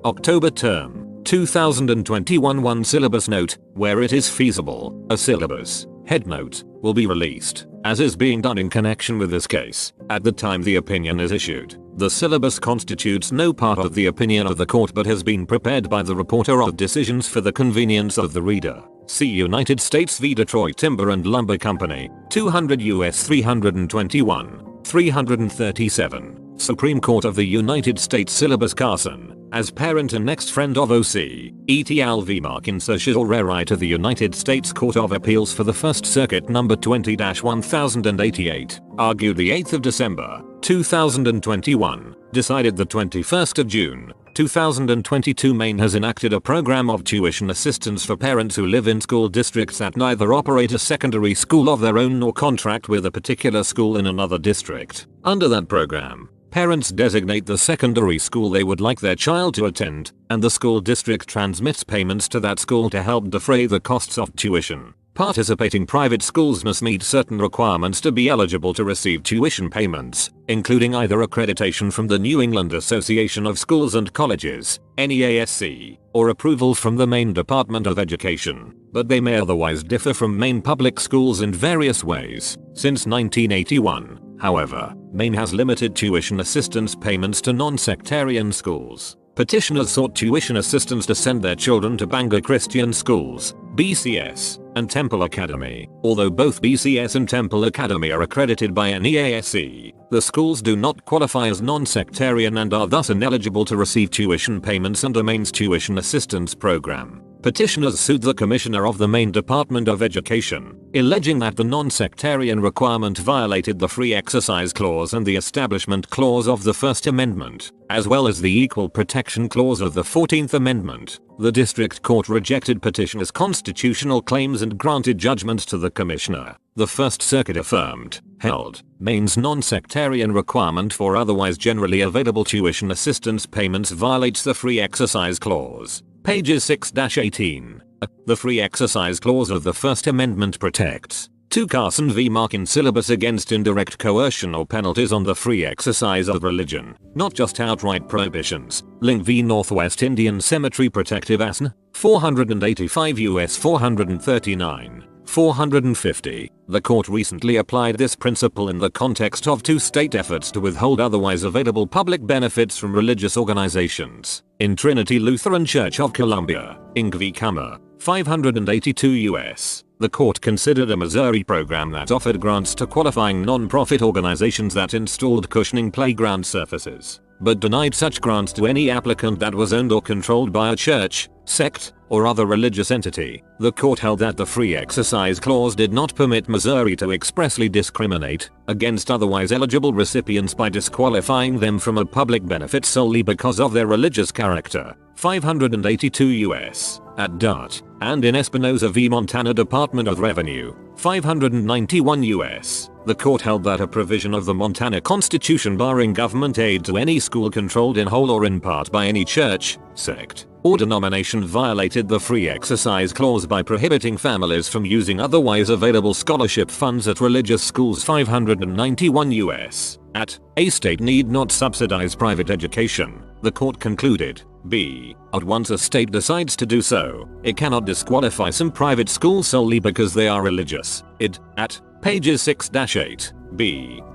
October term 2021 1 syllabus note, where it is feasible, a syllabus head note will be released, as is being done in connection with this case, at the time the opinion is issued. The syllabus constitutes no part of the opinion of the court but has been prepared by the reporter of decisions for the convenience of the reader. See United States v. Detroit Timber and Lumber Company, 200 U.S. 321, 337. Supreme Court of the United States Syllabus CARSON, as parent and next friend of O.C., et al. V. MAKIN certiorari to the United States Court of Appeals for the First Circuit No. 20-1088, argued the 8th of December, 2021, decided the 21st of June, 2022. Maine has enacted a program of tuition assistance for parents who live in school districts that neither operate a secondary school of their own nor contract with a particular school in another district. Under that program, parents designate the secondary school they would like their child to attend, and the school district transmits payments to that school to help defray the costs of tuition. Participating private schools must meet certain requirements to be eligible to receive tuition payments, including either accreditation from the New England Association of Schools and Colleges, NEASC, or approval from the Maine Department of Education, but they may otherwise differ from Maine public schools in various ways. Since 1981, however, Maine has limited tuition assistance payments to non-sectarian schools. Petitioners sought tuition assistance to send their children to Bangor Christian Schools, BCS, and Temple Academy. Although both BCS and Temple Academy are accredited by NEASC, the schools do not qualify as non-sectarian and are thus ineligible to receive tuition payments under Maine's tuition assistance program. Petitioners sued the Commissioner of the Maine Department of Education, alleging that the non-sectarian requirement violated the Free Exercise Clause and the Establishment Clause of the First Amendment, as well as the Equal Protection Clause of the 14th Amendment. The District Court rejected petitioners' constitutional claims and granted judgment to the Commissioner. The First Circuit held, Maine's non-sectarian requirement for otherwise generally available tuition assistance payments violates the Free Exercise Clause. Pages 6-18. The Free Exercise Clause of the First Amendment protects 2 CARSON v. MAKIN syllabus against indirect coercion or penalties on the free exercise of religion, not just outright prohibitions. Link v. Northwest Indian Cemetery Protective ASN, 485 U.S. 439. 450. The court recently applied this principle in the context of 2 state efforts to withhold otherwise available public benefits from religious organizations. In Trinity Lutheran Church of Columbia, Inc. v. Kammer, 582 U.S., the court considered a Missouri program that offered grants to qualifying non-profit organizations that installed cushioning playground surfaces, but denied such grants to any applicant that was owned or controlled by a church, sect, or other religious entity. The court held that the Free Exercise Clause did not permit Missouri to expressly discriminate against otherwise eligible recipients by disqualifying them from a public benefit solely because of their religious character. 582 U.S. at Dart, and in Espinoza v. Montana Department of Revenue, 591 U.S. The court held that a provision of the Montana Constitution barring government aid to any school controlled in whole or in part by any church, sect, or denomination violated the Free Exercise Clause by prohibiting families from using otherwise available scholarship funds at religious schools. 591 U.S. at a state need not subsidize private education. The court concluded, once a state decides to do so, it cannot disqualify some private schools solely because they are religious. Pages 6-8.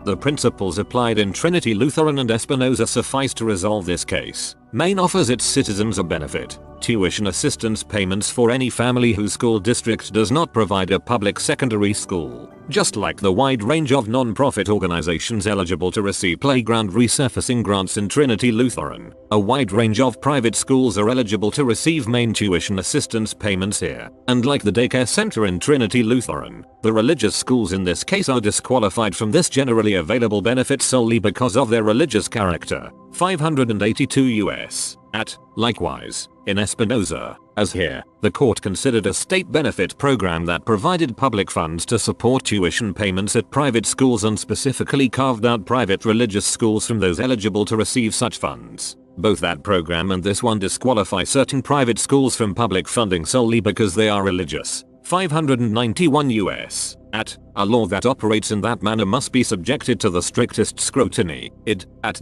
The principles applied in Trinity Lutheran and Espinoza suffice to resolve this case. Maine offers its citizens a benefit: tuition assistance payments for any family whose school district does not provide a public secondary school. Just like the wide range of non-profit organizations eligible to receive playground resurfacing grants in Trinity Lutheran, a wide range of private schools are eligible to receive Maine tuition assistance payments here. And like the daycare center in Trinity Lutheran, the religious schools in this case are disqualified from this generally available benefit solely because of their religious character. 582 U.S. Likewise, in Espinoza, as here, the court considered a state benefit program that provided public funds to support tuition payments at private schools and specifically carved out private religious schools from those eligible to receive such funds. Both that program and this one disqualify certain private schools from public funding solely because they are religious. 591 U.S. A law that operates in that manner must be subjected to the strictest scrutiny.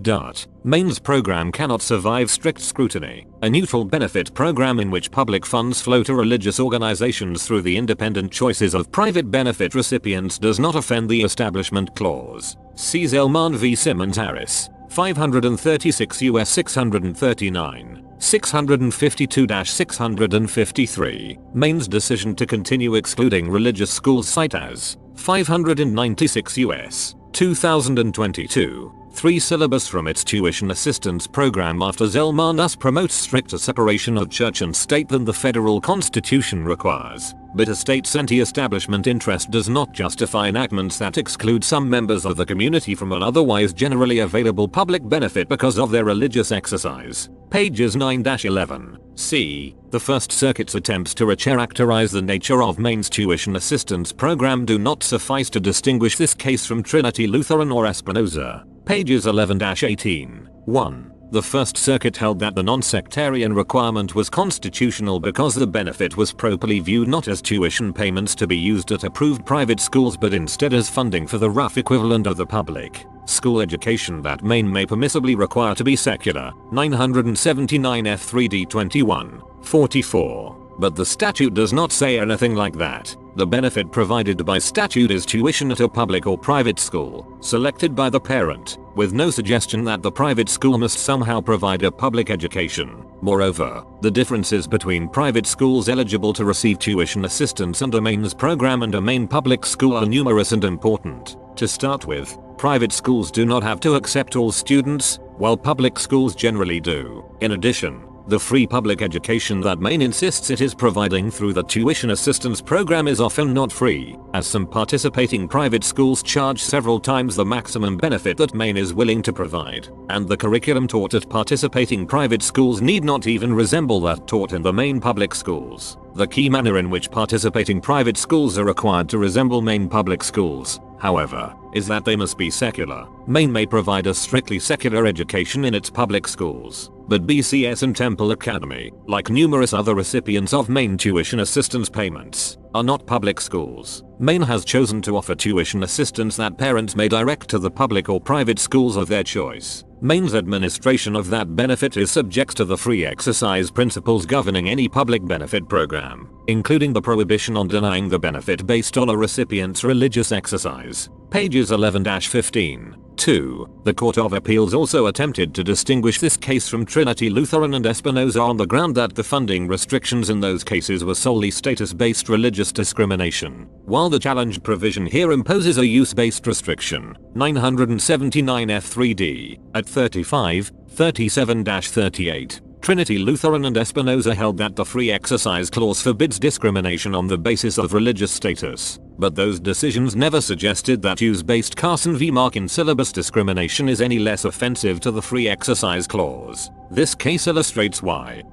Dart. Maine's program cannot survive strict scrutiny. A neutral benefit program in which public funds flow to religious organizations through the independent choices of private benefit recipients does not offend the Establishment Clause. See Zelman v. Simmons Harris. 536 U.S. 639. 652-653. Maine's decision to continue excluding religious schools cite as 596 U.S. 2022. 3 syllabus from its tuition assistance program after Zelman thus promotes stricter separation of church and state than the federal constitution requires. But a state's anti-establishment interest does not justify enactments that exclude some members of the community from an otherwise generally available public benefit because of their religious exercise. Pages 9-11. C. The First Circuit's attempts to recharacterize the nature of Maine's tuition assistance program do not suffice to distinguish this case from Trinity Lutheran or Espinoza. Pages 11-18. 1. The First Circuit held that the non-sectarian requirement was constitutional because the benefit was properly viewed not as tuition payments to be used at approved private schools but instead as funding for the rough equivalent of the public school education that Maine may permissibly require to be secular. 979 F3D 21. 44. But the statute does not say anything like that. The benefit provided by statute is tuition at a public or private school, selected by the parent, with no suggestion that the private school must somehow provide a public education. Moreover, the differences between private schools eligible to receive tuition assistance under Maine's program and a Maine public school are numerous and important. To start with, private schools do not have to accept all students, while public schools generally do. In addition, the free public education that Maine insists it is providing through the tuition assistance program is often not free, as some participating private schools charge several times the maximum benefit that Maine is willing to provide, and the curriculum taught at participating private schools need not even resemble that taught in the Maine public schools. The key manner in which participating private schools are required to resemble Maine public schools, however, is that they must be secular. Maine may provide a strictly secular education in its public schools, but BCS and Temple Academy, like numerous other recipients of Maine tuition assistance payments, are not public schools. Maine has chosen to offer tuition assistance that parents may direct to the public or private schools of their choice. Maine's administration of that benefit is subject to the free exercise principles governing any public benefit program, including the prohibition on denying the benefit based on a recipient's religious exercise. Pages 11-15. 2. The Court of Appeals also attempted to distinguish this case from Trinity Lutheran and Espinoza on the ground that the funding restrictions in those cases were solely status-based religious discrimination, while the challenged provision here imposes a use-based restriction. 979 F3D. At 35, 37-38. Trinity Lutheran and Espinoza held that the Free Exercise Clause forbids discrimination on the basis of religious status, but those decisions never suggested that use-based CARSON v. MAKIN syllabus discrimination is any less offensive to the Free Exercise Clause. This case illustrates why,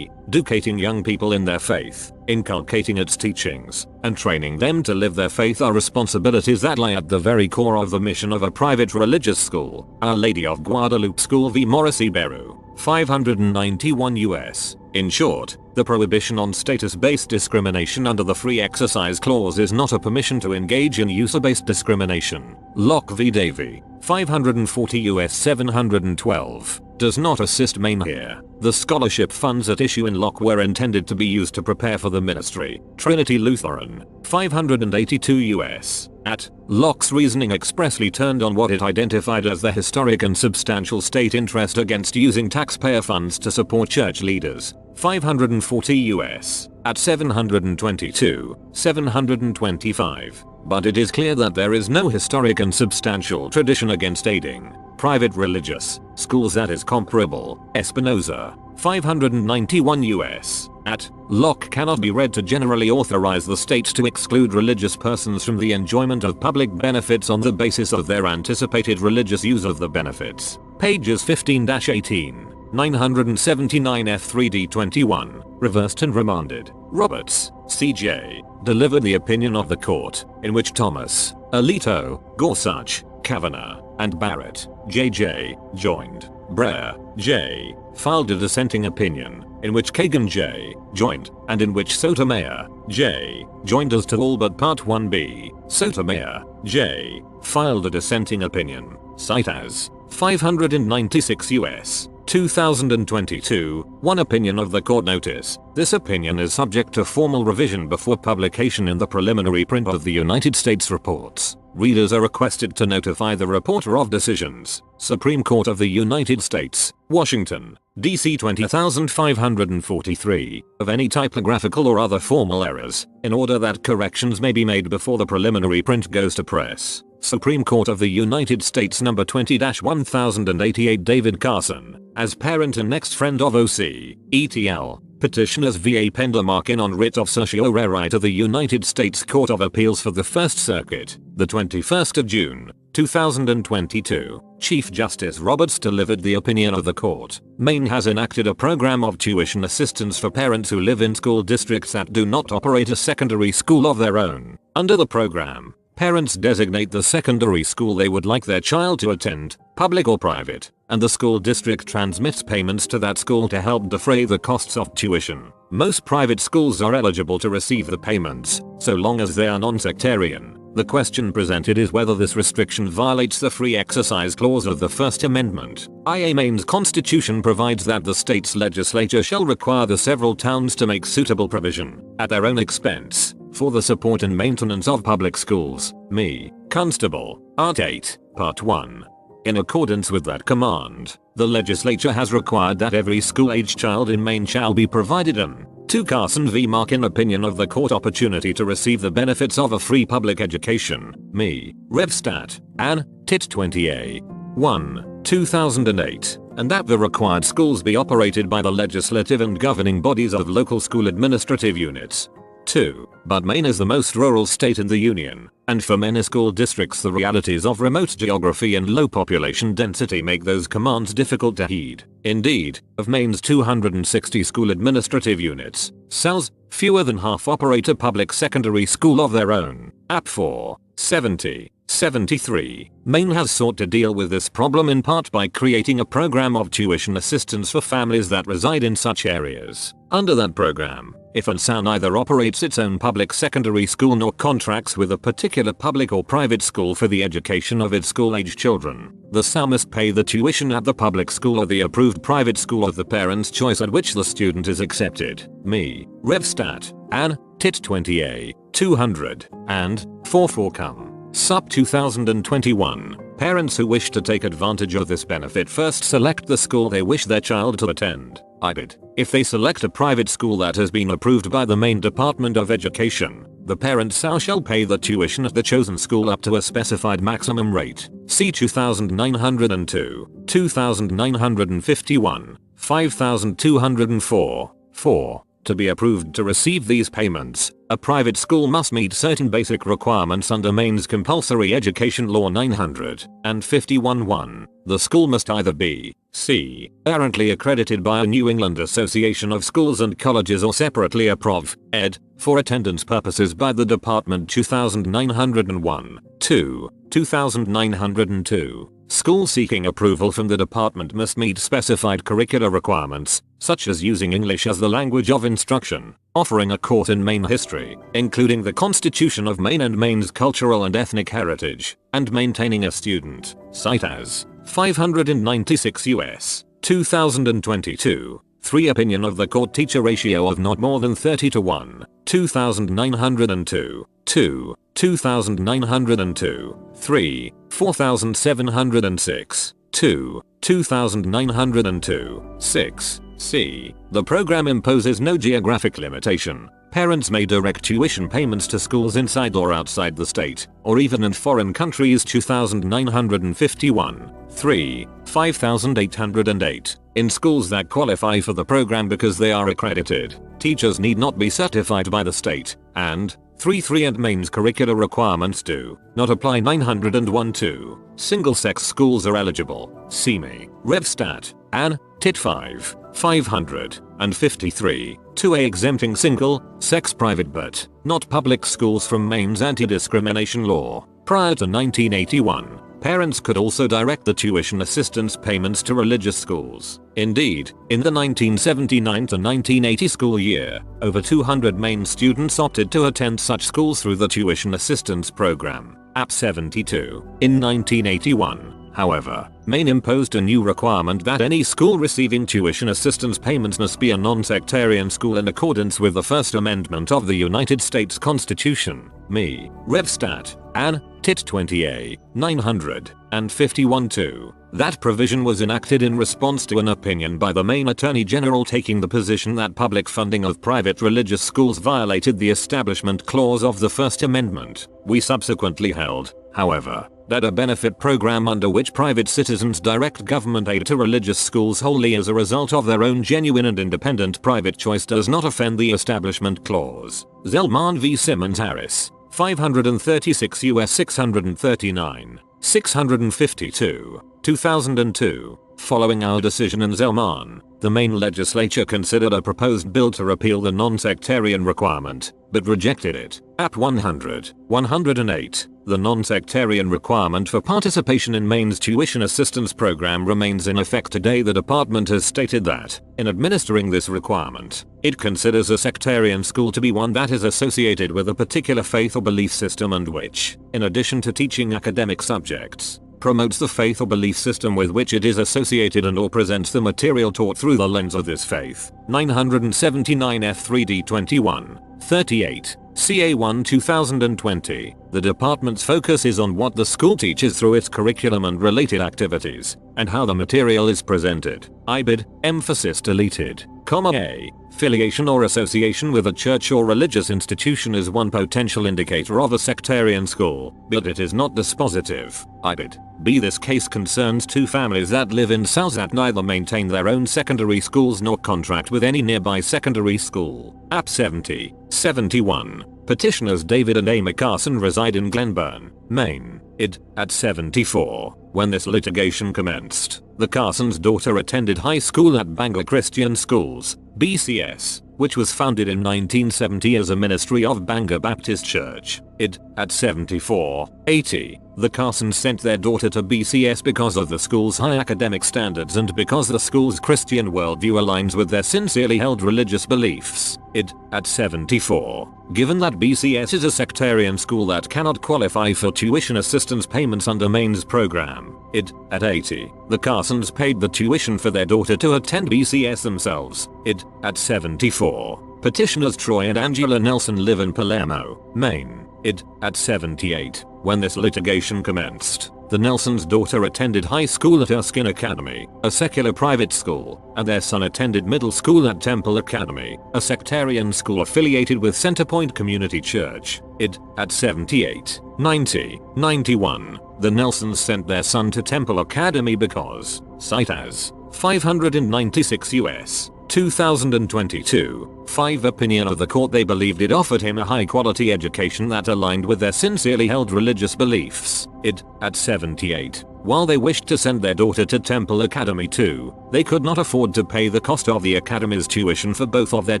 educating young people in their faith, inculcating its teachings, and training them to live their faith are responsibilities that lie at the very core of the mission of a private religious school. Our Lady of Guadalupe School v. Morrissey Beru. 591 U.S. In short, the prohibition on status-based discrimination under the Free Exercise Clause is not a permission to engage in user-based discrimination. Locke v. Davey. 540 U.S. 712. Does not assist Maine here. The scholarship funds at issue in Locke were intended to be used to prepare for the ministry. Trinity Lutheran. 582 U.S. At Locke's reasoning expressly turned on what it identified as the historic and substantial state interest against using taxpayer funds to support church leaders. 540 U.S. At 722, 725. But it is clear that there is no historic and substantial tradition against aiding private religious schools that is comparable. Espinoza. 591 U.S. At Locke cannot be read to generally authorize the state to exclude religious persons from the enjoyment of public benefits on the basis of their anticipated religious use of the benefits. Pages 15-18. 979 F3D 21. Reversed and remanded. Roberts, C.J. delivered the opinion of the court, in which Thomas, Alito, Gorsuch, Kavanaugh, and Barrett, J.J. joined. Breyer, J. filed a dissenting opinion, in which Kagan J. joined, and in which Sotomayor J. joined as to all but Part 1b. Sotomayor J. filed a dissenting opinion, cite as 596 U.S. 2022, one opinion of the court notice. This opinion is subject to formal revision before publication in the preliminary print of the United States reports. Readers are requested to notify the reporter of decisions. Supreme Court of the United States, Washington, D.C. 20543, of any typographical or other formal errors, in order that corrections may be made before the preliminary print goes to press. Supreme Court of the United States number 20-1088 David Carson, as parent and next friend of O.C., ETL, petitioners v. penned a MAKIN on writ of certiorari to the United States Court of Appeals for the First Circuit, the 21st of June, 2022. Chief Justice Roberts delivered the opinion of the court. Maine has enacted a program of tuition assistance for parents who live in school districts that do not operate a secondary school of their own. Under the program, parents designate the secondary school they would like their child to attend, public or private, and the school district transmits payments to that school to help defray the costs of tuition. Most private schools are eligible to receive the payments, so long as they are non-sectarian. The question presented is whether this restriction violates the Free Exercise Clause of the First Amendment. Maine's constitution provides that the state's legislature shall require the several towns to make suitable provision, at their own expense, for the support and maintenance of public schools. Me. Constable, Art 8, Part 1. In accordance with that command, the legislature has required that every school-aged child in Maine shall be provided an 2 CARSON v. MAKIN opinion of the court opportunity to receive the benefits of a free public education. Me. Rev Stat. An. Tit 20A. 1. 2008, and that the required schools be operated by the legislative and governing bodies of local school administrative units. 2. But Maine is the most rural state in the Union, and for many school districts the realities of remote geography and low population density make those commands difficult to heed. Indeed, of Maine's 260 school administrative units, CELs, fewer than half operate a public secondary school of their own. App 4. 73. Maine has sought to deal with this problem in part by creating a program of tuition assistance for families that reside in such areas. Under that program, if a SOU neither operates its own public secondary school nor contracts with a particular public or private school for the education of its school-aged children, the SOU must pay the tuition at the public school or the approved private school of the parent's choice at which the student is accepted. Me. Rev Stat. An. Tit 20A. 200. And. 44 Come. Sup 2021. Parents who wish to take advantage of this benefit first select the school they wish their child to attend. IBID. If they select a private school that has been approved by the Maine Department of Education, the parent SOU shall pay the tuition at the chosen school up to a specified maximum rate. See 2902, 2951, 5204. 4. To be approved to receive these payments, a private school must meet certain basic requirements under Maine's Compulsory Education Law 951-1. The school must either be c. currently accredited by a New England Association of Schools and Colleges or separately a Prov. Ed. for attendance purposes by the Department 2901. 2. 2902. Schools seeking approval from the department must meet specified curricular requirements, such as using English as the language of instruction, offering a course in Maine history, including the Constitution of Maine and Maine's cultural and ethnic heritage, and maintaining a student, cite as 596 U.S. 2022. 3. Opinion of the court teacher ratio of not more than 30:1. 2902. 2. 2902. 3. 4706. 2. 2902. 6. C. The program imposes no geographic limitation. Parents may direct tuition payments to schools inside or outside the state, or even in foreign countries. 2951. 3. 5808. In schools that qualify for the program because they are accredited, teachers need not be certified by the state, and 3. And Maine's curricular requirements do not apply. 901. 2. Single-sex schools are eligible. See me. Rev Stat. An. Tit 5. 553. 2A. Exempting single-sex private but not public schools from Maine's anti-discrimination law. Prior to 1981, parents could also direct the tuition assistance payments to religious schools. Indeed, in the 1979 to 1980 school year, over 200 Maine students opted to attend such schools through the tuition assistance program, AP 72. In 1981, however, Maine imposed a new requirement that any school receiving tuition assistance payments must be a non-sectarian school in accordance with the First Amendment of the United States Constitution, ME, Rev Stat. Ann. Tit 20A, 951-2. That provision was enacted in response to an opinion by the Maine Attorney General taking the position that public funding of private religious schools violated the Establishment Clause of the First Amendment. We subsequently held, however, that a benefit program under which private citizens direct government aid to religious schools wholly as a result of their own genuine and independent private choice does not offend the Establishment Clause. Zellman v. Simmons Harris, 536 U.S. 639, 652, 2002. Following our decision in Zellman, the Maine legislature considered a proposed bill to repeal the non-sectarian requirement, but rejected it. AP 100, 108. The non-sectarian requirement for participation in Maine's tuition assistance program remains in effect today. The department has stated that, in administering this requirement, it considers a sectarian school to be one that is associated with a particular faith or belief system and which, in addition to teaching academic subjects, promotes the faith or belief system with which it is associated and or presents the material taught through the lens of this faith. 979 F3D 21, 38. CA1 2020. The department's focus is on what the school teaches through its curriculum and related activities, and how the material is presented. IBID, emphasis deleted. A. Affiliation or association with a church or religious institution is one potential indicator of a sectarian school, but it is not dispositive. IBID. B. This case concerns two families that live in South that neither maintain their own secondary schools nor contract with any nearby secondary school. AP 70, 71. Petitioners David and Amy Carson reside in Glenburn, Maine. Id. At 74. When this litigation commenced, the Carson's daughter attended high school at Bangor Christian Schools, BCS, which was founded in 1970 as a ministry of Bangor Baptist Church. Id. At 74, 80. The Carsons sent their daughter to BCS because of the school's high academic standards and because the school's Christian worldview aligns with their sincerely held religious beliefs. Id. At 74. Given that BCS is a sectarian school that cannot qualify for tuition assistance payments under Maine's program. Id. At 80. The Carsons paid the tuition for their daughter to attend BCS themselves. Id. At 74. Petitioners Troy and Angela Nelson live in Palermo, Maine. Id. At 78. When this litigation commenced, the Nelsons' daughter attended high school at Erskine Academy, a secular private school, and their son attended middle school at Temple Academy, a sectarian school affiliated with Centerpoint Community Church. Id. At 78, 90, 91. The Nelsons sent their son to Temple Academy because, cite as 596 U.S. 2022, 5 opinion of the court they believed it offered him a high-quality education that aligned with their sincerely held religious beliefs. Id. At 78. While they wished to send their daughter to Temple Academy too, they could not afford to pay the cost of the academy's tuition for both of their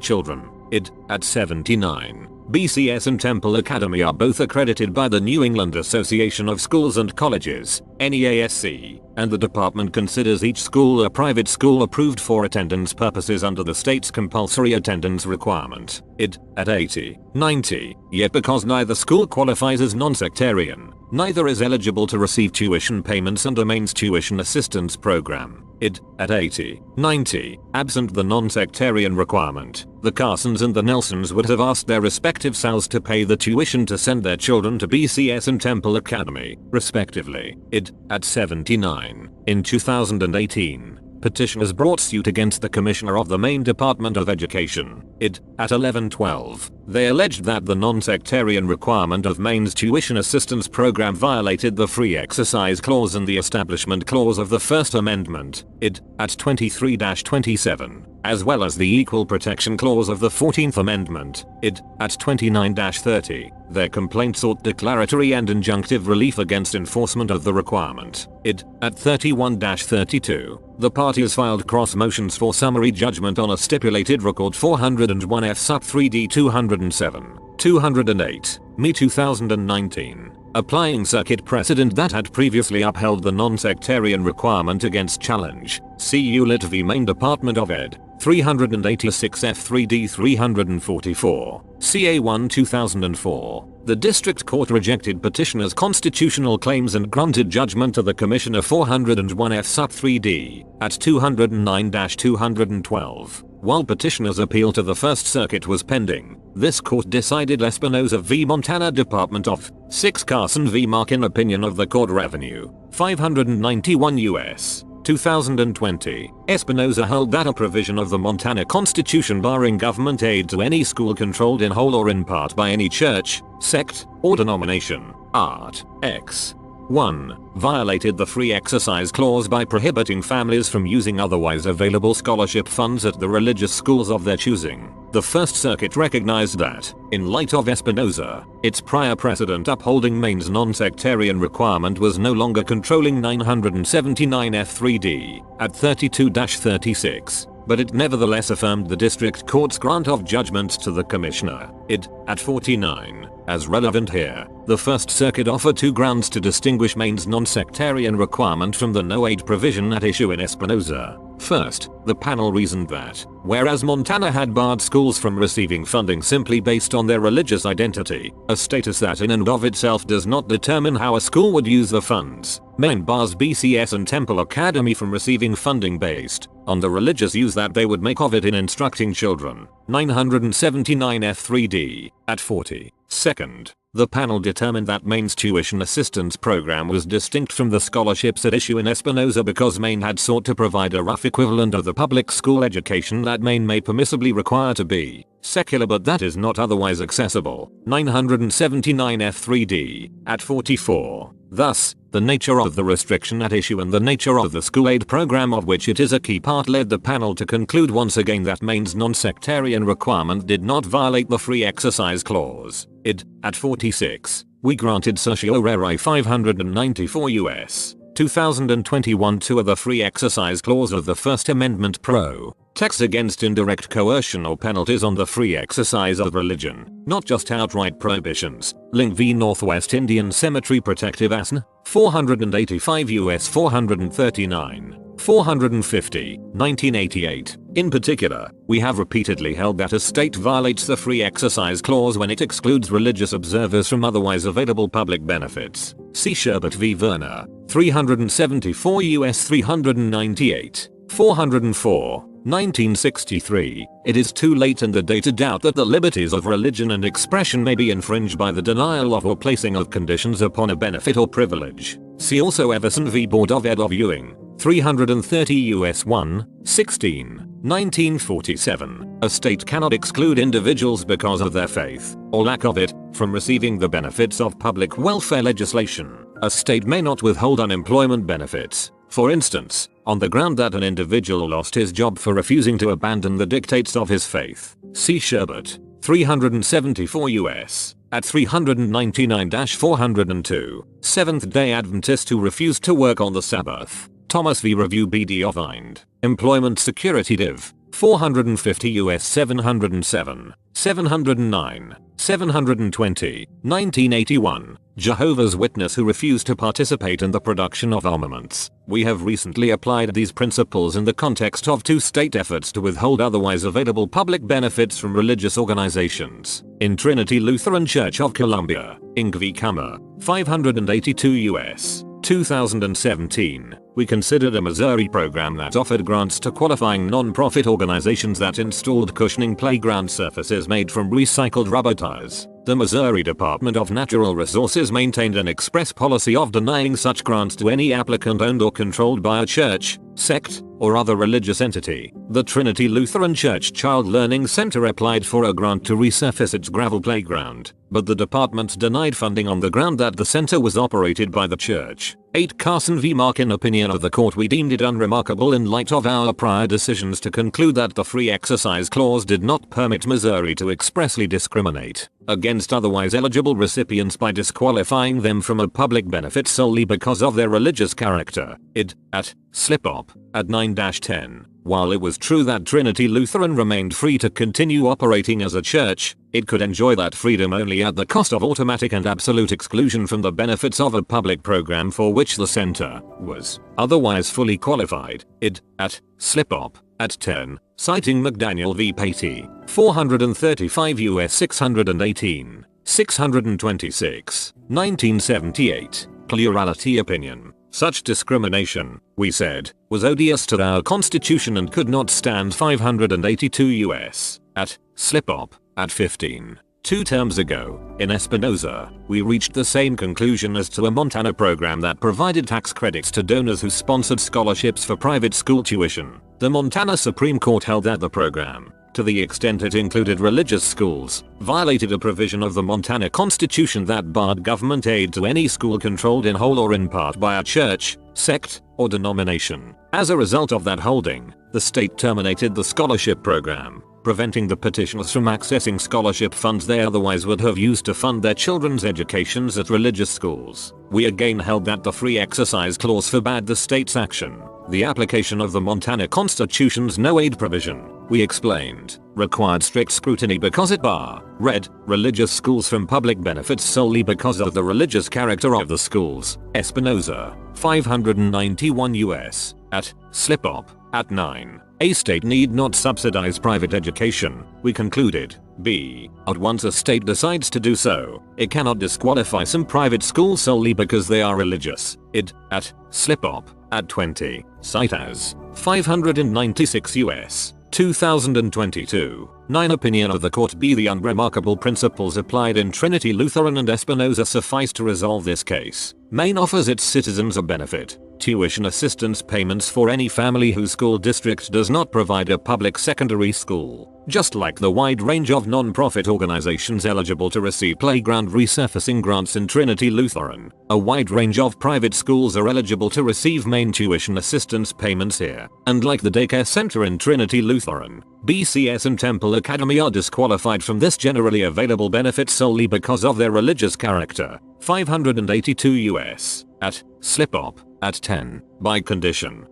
children. Id. At 79. BCS and Temple Academy are both accredited by the New England Association of Schools and Colleges, NEASC, and the department considers each school a private school approved for attendance purposes under the state's compulsory attendance requirement. Id. At 80, 90. Yet because neither school qualifies as non-sectarian, neither is eligible to receive tuition payments under Maine's tuition assistance program. Id. At 80, 90. Absent the non-sectarian requirement, the Carsons and the Nelsons would have asked their respective SALs to pay the tuition to send their children to BCS and Temple Academy, respectively. Id. At 79. In 2018, petitioners brought suit against the Commissioner of the Maine Department of Education. Id. At 1112. They alleged that the non-sectarian requirement of Maine's tuition assistance program violated the Free Exercise Clause and the Establishment Clause of the First Amendment. Id. At 23-27. As well as the Equal Protection Clause of the 14th Amendment. Id. At 29-30. Their complaint sought declaratory and injunctive relief against enforcement of the requirement. Id. At 31-32. The parties filed cross motions for summary judgment on a stipulated record 401 F sub 3D 207, 208, Me 2019. applying circuit precedent that had previously upheld the non-sectarian requirement against challenge. CU Lit v Maine Department of Ed. 386 F3D 344. CA1 2004. The District Court rejected petitioner's constitutional claims and granted judgment to the Commissioner 401 F sub 3D at 209-212. While petitioner's appeal to the First Circuit was pending, this court decided Espinoza v. Montana Department of 6 CARSON v. MAKIN Opinion of the Court Revenue 591 U.S. 2020. Espinoza held that a provision of the Montana Constitution barring government aid to any school controlled in whole or in part by any church, sect, or denomination, Art. X. 1. Violated the Free Exercise Clause by prohibiting families from using otherwise available scholarship funds at the religious schools of their choosing. The First Circuit recognized that, in light of Espinoza, its prior precedent upholding Maine's non-sectarian requirement was no longer controlling 979 F3D at 32-36. But it nevertheless affirmed the District Court's grant of judgments to the Commissioner, id. at 49, as relevant here. The First Circuit offered two grounds to distinguish Maine's non-sectarian requirement from the no-aid provision at issue in Espinoza. First, the panel reasoned that, whereas Montana had barred schools from receiving funding simply based on their religious identity, a status that in and of itself does not determine how a school would use the funds, Maine bars BCS and Temple Academy from receiving funding based on the religious use that they would make of it in instructing children. 979 F3D at 40. Second, the panel determined that Maine's tuition assistance program was distinct from the scholarships at issue in Espinoza because Maine had sought to provide a rough equivalent of the public school education that Maine may permissibly require to be secular but that is not otherwise accessible. 979 F3D at 44. Thus, the nature of the restriction at issue and the nature of the school aid program of which it is a key part led the panel to conclude once again that Maine's non-sectarian requirement did not violate the Free Exercise Clause. id. at 46. We granted certiorari 594 U.S. 2021 to the Free Exercise Clause of the First Amendment Pro. Text against indirect coercion or penalties on the free exercise of religion, not just outright prohibitions. Link v. Northwest Indian Cemetery Protective Asn. 485 U.S. 439. 450, 1988. In particular, we have repeatedly held that a state violates the Free Exercise Clause when it excludes religious observers from otherwise available public benefits. See Sherbert v. Verner, 374 U.S. 398. 404. 1963, it is too late in the day to doubt that the liberties of religion and expression may be infringed by the denial of or placing of conditions upon a benefit or privilege. See also Everson v. Board of Ed of Ewing, 330 U.S. 1, 16, 1947. A state cannot exclude individuals because of their faith, or lack of it, from receiving the benefits of public welfare legislation. A state may not withhold unemployment benefits, for instance, on the ground that an individual lost his job for refusing to abandon the dictates of his faith. See Sherbert, 374 U.S. at 399-402. Seventh-day Adventists who refused to work on the Sabbath. Thomas v. Review B.D. of Ind. Employment Security Div. 450 U.S. 707. 709. 720. 1981. Jehovah's Witness who refuse to participate in the production of armaments. We have recently applied these principles in the context of two state efforts to withhold otherwise available public benefits from religious organizations. In Trinity Lutheran Church of Columbia, Inc. v. Kammer, 582 U.S. 2017, we considered a Missouri program that offered grants to qualifying non-profit organizations that installed cushioning playground surfaces made from recycled rubber tires. The Missouri Department of Natural Resources maintained an express policy of denying such grants to any applicant owned or controlled by a church, sect, or other religious entity. The Trinity Lutheran Church Child Learning Center applied for a grant to resurface its gravel playground, but the department denied funding on the ground that the center was operated by the church. 8 CARSON v. MAKIN opinion of the court. We deemed it unremarkable in light of our prior decisions to conclude that the Free Exercise Clause did not permit Missouri to expressly discriminate against otherwise eligible recipients by disqualifying them from a public benefit solely because of their religious character. Id. at slip-op at 9-10. While it was true that Trinity Lutheran remained free to continue operating as a church, it could enjoy that freedom only at the cost of automatic and absolute exclusion from the benefits of a public program for which the center was otherwise fully qualified. Id. at Slip-Op at 10, citing McDaniel v. Patey, 435 U.S. 618, 626, 1978, plurality opinion. Such discrimination, we said, was odious to our Constitution and could not stand. 582 U.S. at Slip-Op at 15. 2 terms ago, in Espinoza, we reached the same conclusion as to a Montana program that provided tax credits to donors who sponsored scholarships for private school tuition. The Montana Supreme Court held that the program, to the extent it included religious schools, violated a provision of the Montana Constitution that barred government aid to any school controlled in whole or in part by a church, sect, or denomination. As a result of that holding, the state terminated the scholarship program, preventing the petitioners from accessing scholarship funds they otherwise would have used to fund their children's educations at religious schools. We again held that the Free Exercise Clause forbade the state's action. The application of the Montana Constitution's no aid provision, we explained, required strict scrutiny because it barred religious schools from public benefits solely because of the religious character of the schools. Espinoza, 591 U.S. at Slip-Op at 9. A state need not subsidize private education, we concluded. But once a state decides to do so, it cannot disqualify some private schools solely because they are religious. Id. at Slip-Op at 20. Cite as 596 U.S. 2022. 9 Opinion of the Court. The unremarkable principles applied in Trinity Lutheran and Espinoza suffice to resolve this case. Maine offers its citizens a benefit. Tuition assistance payments for any family whose school district does not provide a public secondary school. Just like the wide range of non-profit organizations eligible to receive playground resurfacing grants in Trinity Lutheran, a wide range of private schools are eligible to receive Maine tuition assistance payments here. And like the daycare center in Trinity Lutheran, BCS and Temple Academy are disqualified from this generally available benefit solely because of their religious character. 582 U.S. at Slip-Op at 10. By condition,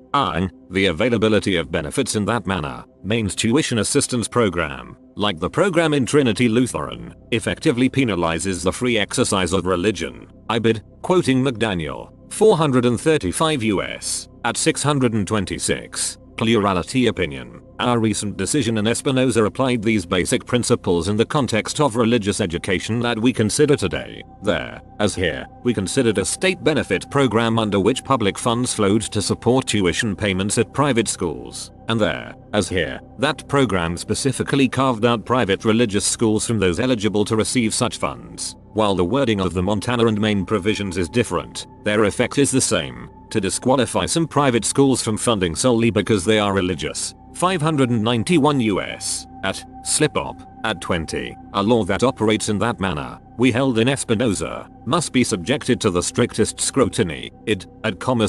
the availability of benefits in that manner, Maine's tuition assistance program, like the program in Trinity Lutheran, effectively penalizes the free exercise of religion. Quoting McDaniel, 435 U.S. at 626. Plurality opinion. Our recent decision in Espinoza applied these basic principles in the context of religious education that we consider today. There, as here, we considered a state benefit program under which public funds flowed to support tuition payments at private schools. And there, as here, that program specifically carved out private religious schools from those eligible to receive such funds. While the wording of the Montana and Maine provisions is different, their effect is the same: to disqualify some private schools from funding solely because they are religious. 591 U.S. at Slip-Op at 20. A law that operates in that manner, we held in Espinoza, must be subjected to the strictest scrutiny. At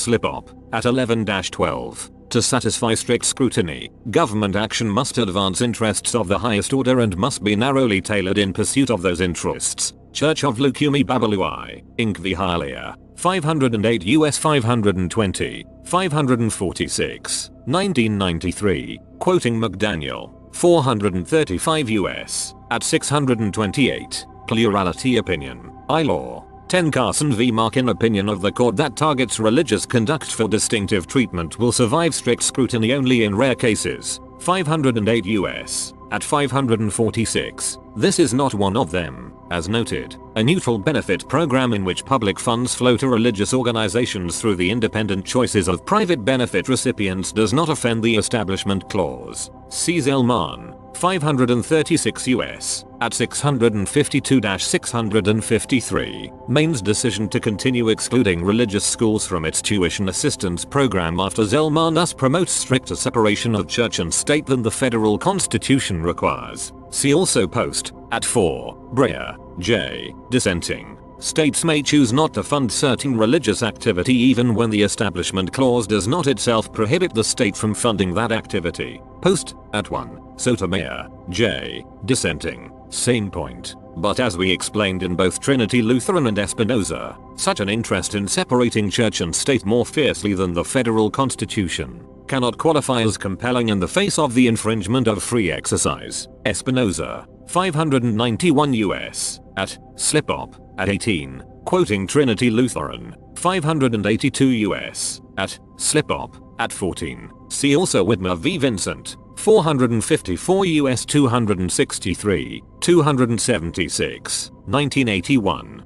Slip-Op at 11-12. To satisfy strict scrutiny, government action must advance interests of the highest order and must be narrowly tailored in pursuit of those interests. Church of Lukumi Babalui, Inc. v. Hialeah, 508 U.S. 520, 546, 1993, quoting McDaniel, 435 U.S. at 628, plurality opinion, I-Law. 10 CARSON v. MAKIN. Opinion of the court that targets religious conduct for distinctive treatment will survive strict scrutiny only in rare cases. 508 U.S. at 546. This is not one of them. As noted, a neutral benefit program in which public funds flow to religious organizations through the independent choices of private benefit recipients does not offend the Establishment Clause. See Zellman, 536 U.S. at 652-653. Maine's decision to continue excluding religious schools from its tuition assistance program after Zellman thus promotes stricter separation of church and state than the federal constitution requires. See also post at 4. Breyer, J. Dissenting. States may choose not to fund certain religious activity even when the Establishment Clause does not itself prohibit the state from funding that activity. Post at 1. Sotomayor, J. Dissenting. Same point. But as we explained in both Trinity Lutheran and Espinoza, such an interest in separating church and state more fiercely than the federal constitution cannot qualify as compelling in the face of the infringement of free exercise. Espinoza, 591 US, at Slip-Op, at 18, quoting Trinity Lutheran, 582 US, at Slip-Op, at 14. See also Whitmer v. Vincent, 454 US 263, 276, 1981.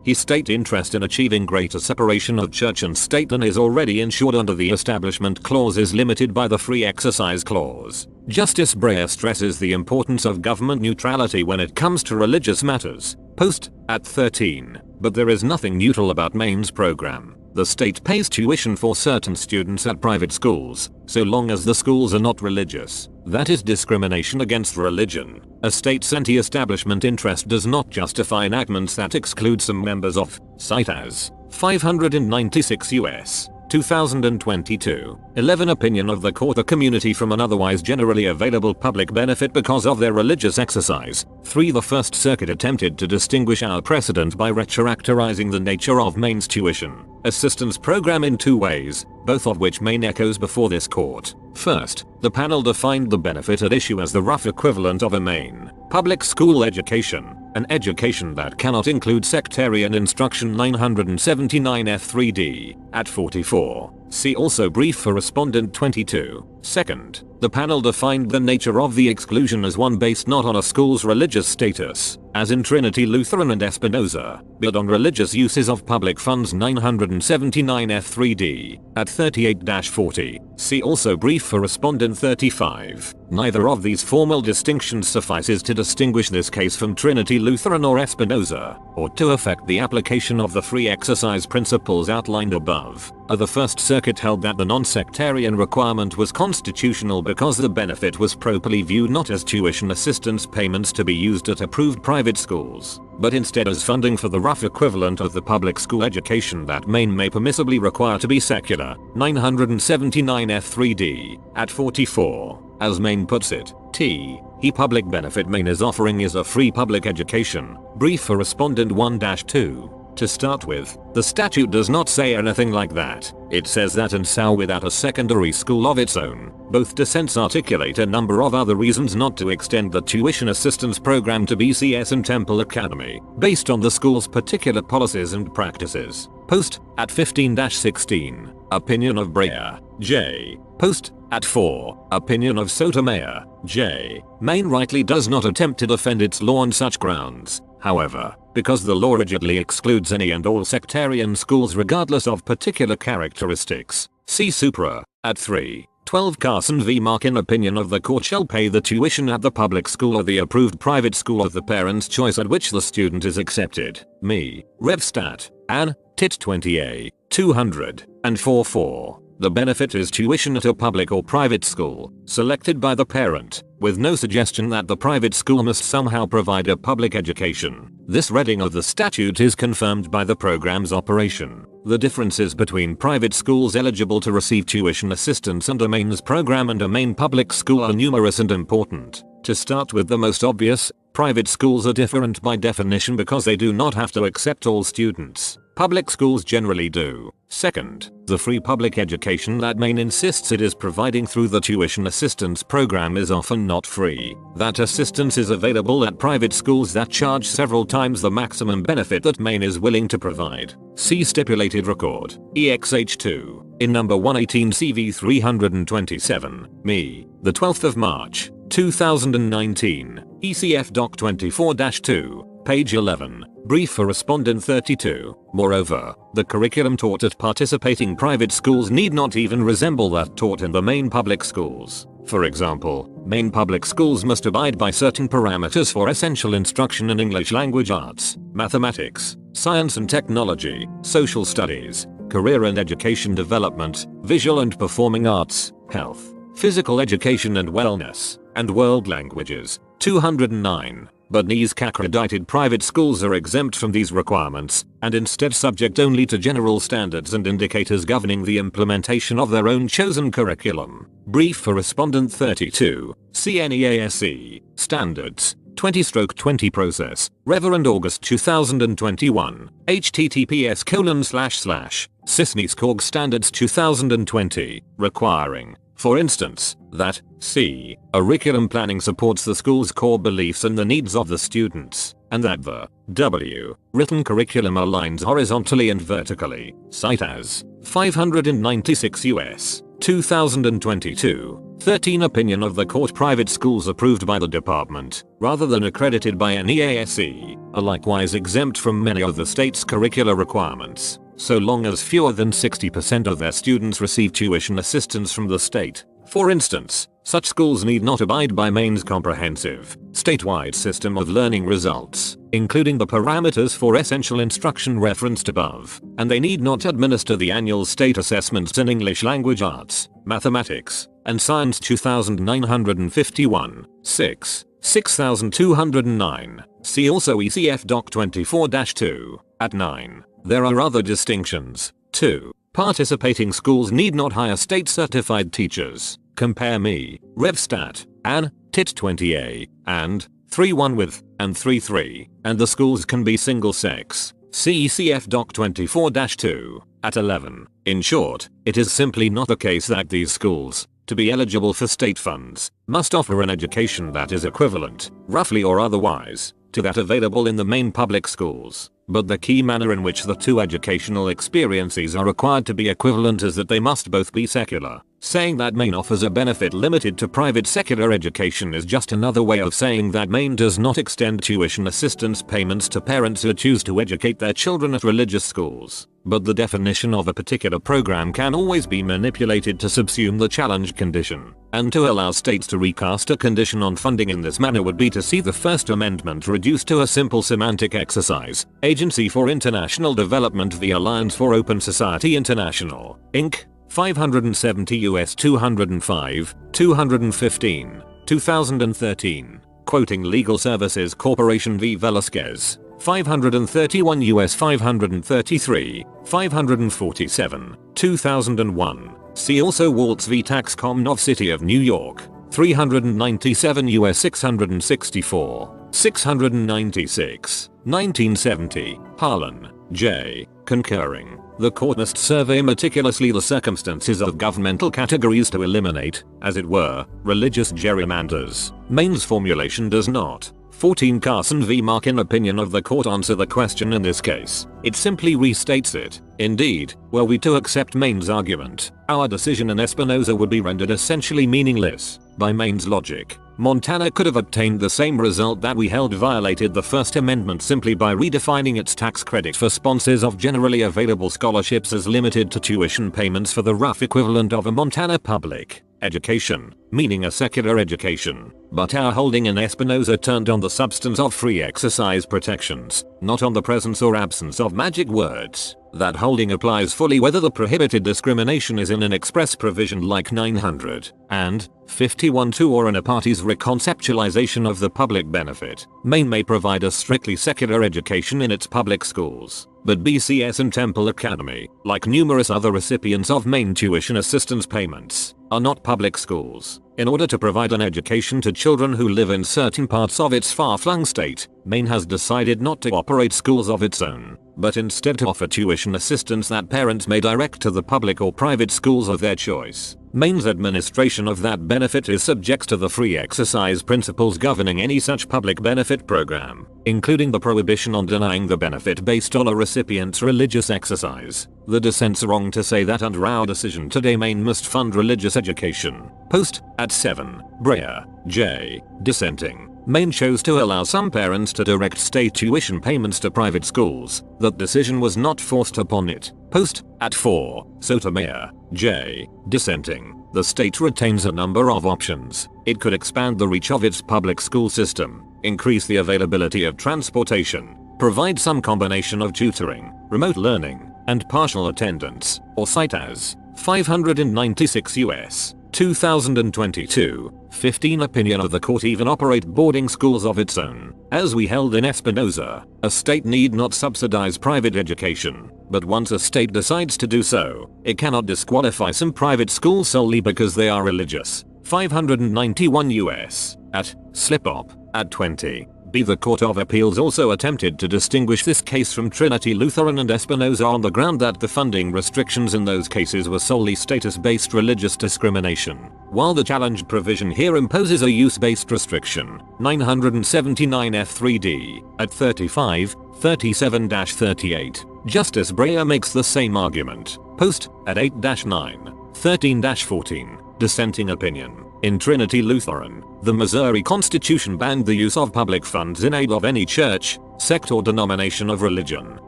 His state interest in achieving greater separation of church and state than is already ensured under the Establishment Clause is limited by the Free Exercise Clause. Justice Breyer stresses the importance of government neutrality when it comes to religious matters. Post, at 13. But there is nothing neutral about Maine's program. The state pays tuition for certain students at private schools, so long as the schools are not religious. That is discrimination against religion. A state's anti-establishment interest does not justify enactments that exclude some members of, cite as, 596 US, 2022. 11. Opinion of the court: the community from an otherwise generally available public benefit because of their religious exercise. 3. The First Circuit attempted to distinguish our precedent by recharacterizing the nature of Maine's tuition assistance program in two ways, both of which Maine echoes before this court. First, the panel defined the benefit at issue as the rough equivalent of a Maine public school education, an education that cannot include sectarian instruction. 979 F3D, at 44. See also brief for respondent 22. Second, the panel defined the nature of the exclusion as one based not on a school's religious status, as in Trinity Lutheran and Espinoza, but on religious uses of public funds. 979 F3D, at 38-40. See also brief for respondent 35. Neither of these formal distinctions suffices to distinguish this case from Trinity Lutheran or Espinoza, or to affect the application of the free exercise principles outlined above. The First Circuit held that the non-sectarian requirement was constitutional because the benefit was properly viewed not as tuition assistance payments to be used at approved private schools, but instead as funding for the rough equivalent of the public school education that Maine may permissibly require to be secular. 979 F3D, at 44. As Maine puts it, he public benefit Maine is offering is a free public education. Brief for respondent 1-2. To start with, the statute does not say anything like that. It says that and so without a secondary school of its own. Both dissents articulate a number of other reasons not to extend the tuition assistance program to BCS and Temple Academy, based on the school's particular policies and practices. Post, at 15-16. Opinion of Breyer, J. Post, at 4. Opinion of Sotomayor, J. Maine rightly does not attempt to defend its law on such grounds. However, because the law rigidly excludes any and all sectarian schools regardless of particular characteristics. See Supra, at 3. 12. Carson v. MAKIN. Opinion of the court shall pay the tuition at the public school or the approved private school of the parent's choice at which the student is accepted. Me. Rev. Stat. An. Tit 20A. 200. And 44. The benefit is tuition at a public or private school, selected by the parent, with no suggestion that the private school must somehow provide a public education. This reading of the statute is confirmed by the program's operation. The differences between private schools eligible to receive tuition assistance under Maine's program and a Maine public school are numerous and important. To start with the most obvious, private schools are different by definition because they do not have to accept all students. Public schools generally do. Second, the free public education that Maine insists it is providing through the tuition assistance program is often not free. That assistance is available at private schools that charge several times the maximum benefit that Maine is willing to provide. See stipulated record, EXH2, in number 118 CV 327, me, the 12th of March, 2019, ECF Doc 24-2, page 11. Brief for respondent 32. Moreover, the curriculum taught at participating private schools need not even resemble that taught in the Maine public schools. For example, Maine public schools must abide by certain parameters for essential instruction in English language arts, mathematics, science and technology, social studies, career and education development, visual and performing arts, health, physical education and wellness, and world languages. 209. But NESC-accredited private schools are exempt from these requirements, and instead subject only to general standards and indicators governing the implementation of their own chosen curriculum. Brief for respondent 32, CNEASE, Standards, 20/20 process, Reverend August 2021, https://CISNES Standards 2020, requiring, for instance, that c. curriculum planning supports the school's core beliefs and the needs of the students, and that the w. written curriculum aligns horizontally and vertically, cite as 596 U.S. 2022, 13 opinion of the court. Private schools approved by the department, rather than accredited by an EASE, are likewise exempt from many of the state's curricular requirements, so long as fewer than 60% of their students receive tuition assistance from the state. For instance, such schools need not abide by Maine's comprehensive, statewide system of learning results, including the parameters for essential instruction referenced above, and they need not administer the annual state assessments in English language arts, mathematics, and science. 2951, 6209. See also ECF Doc 24-2, at 9. There are other distinctions, too. Participating schools need not hire state-certified teachers. Compare me, RevStat, Ann, Tit 20A, and 3.1 with, and 3.3, and the schools can be single-sex. See ECF Doc 24-2, at 11. In short, it is simply not the case that these schools, to be eligible for state funds, must offer an education that is equivalent, roughly or otherwise, to that available in the Maine public schools. But the key manner in which the two educational experiences are required to be equivalent is that they must both be secular. Saying that Maine offers a benefit limited to private secular education is just another way of saying that Maine does not extend tuition assistance payments to parents who choose to educate their children at religious schools. But the definition of a particular program can always be manipulated to subsume the challenged condition, and to allow states to recast a condition on funding in this manner would be to see the First Amendment reduced to a simple semantic exercise. Agency for International Development, the Alliance for Open Society International, Inc., 570 U.S. 205, 215, 2013. Quoting Legal Services Corporation v. Velasquez, 531 U.S. 533, 547, 2001. See also Waltz v. Taxcom City of New York, 397 U.S. 664, 696, 1970. Harlan, J. Concurring. The court must survey meticulously the circumstances of governmental categories to eliminate, as it were, religious gerrymanders. Maine's formulation does not. 14 CARSON v. MAKIN opinion of the court answer the question in this case. It simply restates it. Indeed, were we to accept Maine's argument, our decision in Espinoza would be rendered essentially meaningless. By Maine's logic, Montana could have obtained the same result that we held violated the First Amendment simply by redefining its tax credit for sponsors of generally available scholarships as limited to tuition payments for the rough equivalent of a Montana public education, meaning a secular education. But our holding in Espinoza turned on the substance of free exercise protections, not on the presence or absence of magic words. That holding applies fully whether the prohibited discrimination is in an express provision like 900 and 51(2) or in a party's reconceptualization of the public benefit. Maine may provide a strictly secular education in its public schools, but BCS and Temple Academy, like numerous other recipients of Maine tuition assistance payments, are not public schools. In order to provide an education to children who live in certain parts of its far-flung state, Maine has decided not to operate schools of its own, but instead to offer tuition assistance that parents may direct to the public or private schools of their choice. Maine's administration of that benefit is subject to the free exercise principles governing any such public benefit program, including the prohibition on denying the benefit based on a recipient's religious exercise. The dissent's wrong to say that under our decision today Maine must fund religious education. Post, at 7, Breyer, J. Dissenting. Maine chose to allow some parents to direct state tuition payments to private schools. That decision was not forced upon it. Post, at 4, Sotomayor, J. Dissenting. The state retains a number of options. It could expand the reach of its public school system, increase the availability of transportation, provide some combination of tutoring, remote learning, and partial attendance, or cite as 596 U.S. 2022, 15 opinion of the court even operate boarding schools of its own. As we held in Espinoza, a state need not subsidize private education, but once a state decides to do so, it cannot disqualify some private schools solely because they are religious. 591 US. At slip-up. At 20. B. The Court of Appeals also attempted to distinguish this case from Trinity Lutheran and Espinoza on the ground that the funding restrictions in those cases were solely status-based religious discrimination, while the challenged provision here imposes a use-based restriction. 979 F3D. At 35, 37-38. Justice Breyer makes the same argument. Post. At 8-9, 13-14. Dissenting opinion. In Trinity Lutheran, the Missouri Constitution banned the use of public funds in aid of any church, sect or denomination of religion.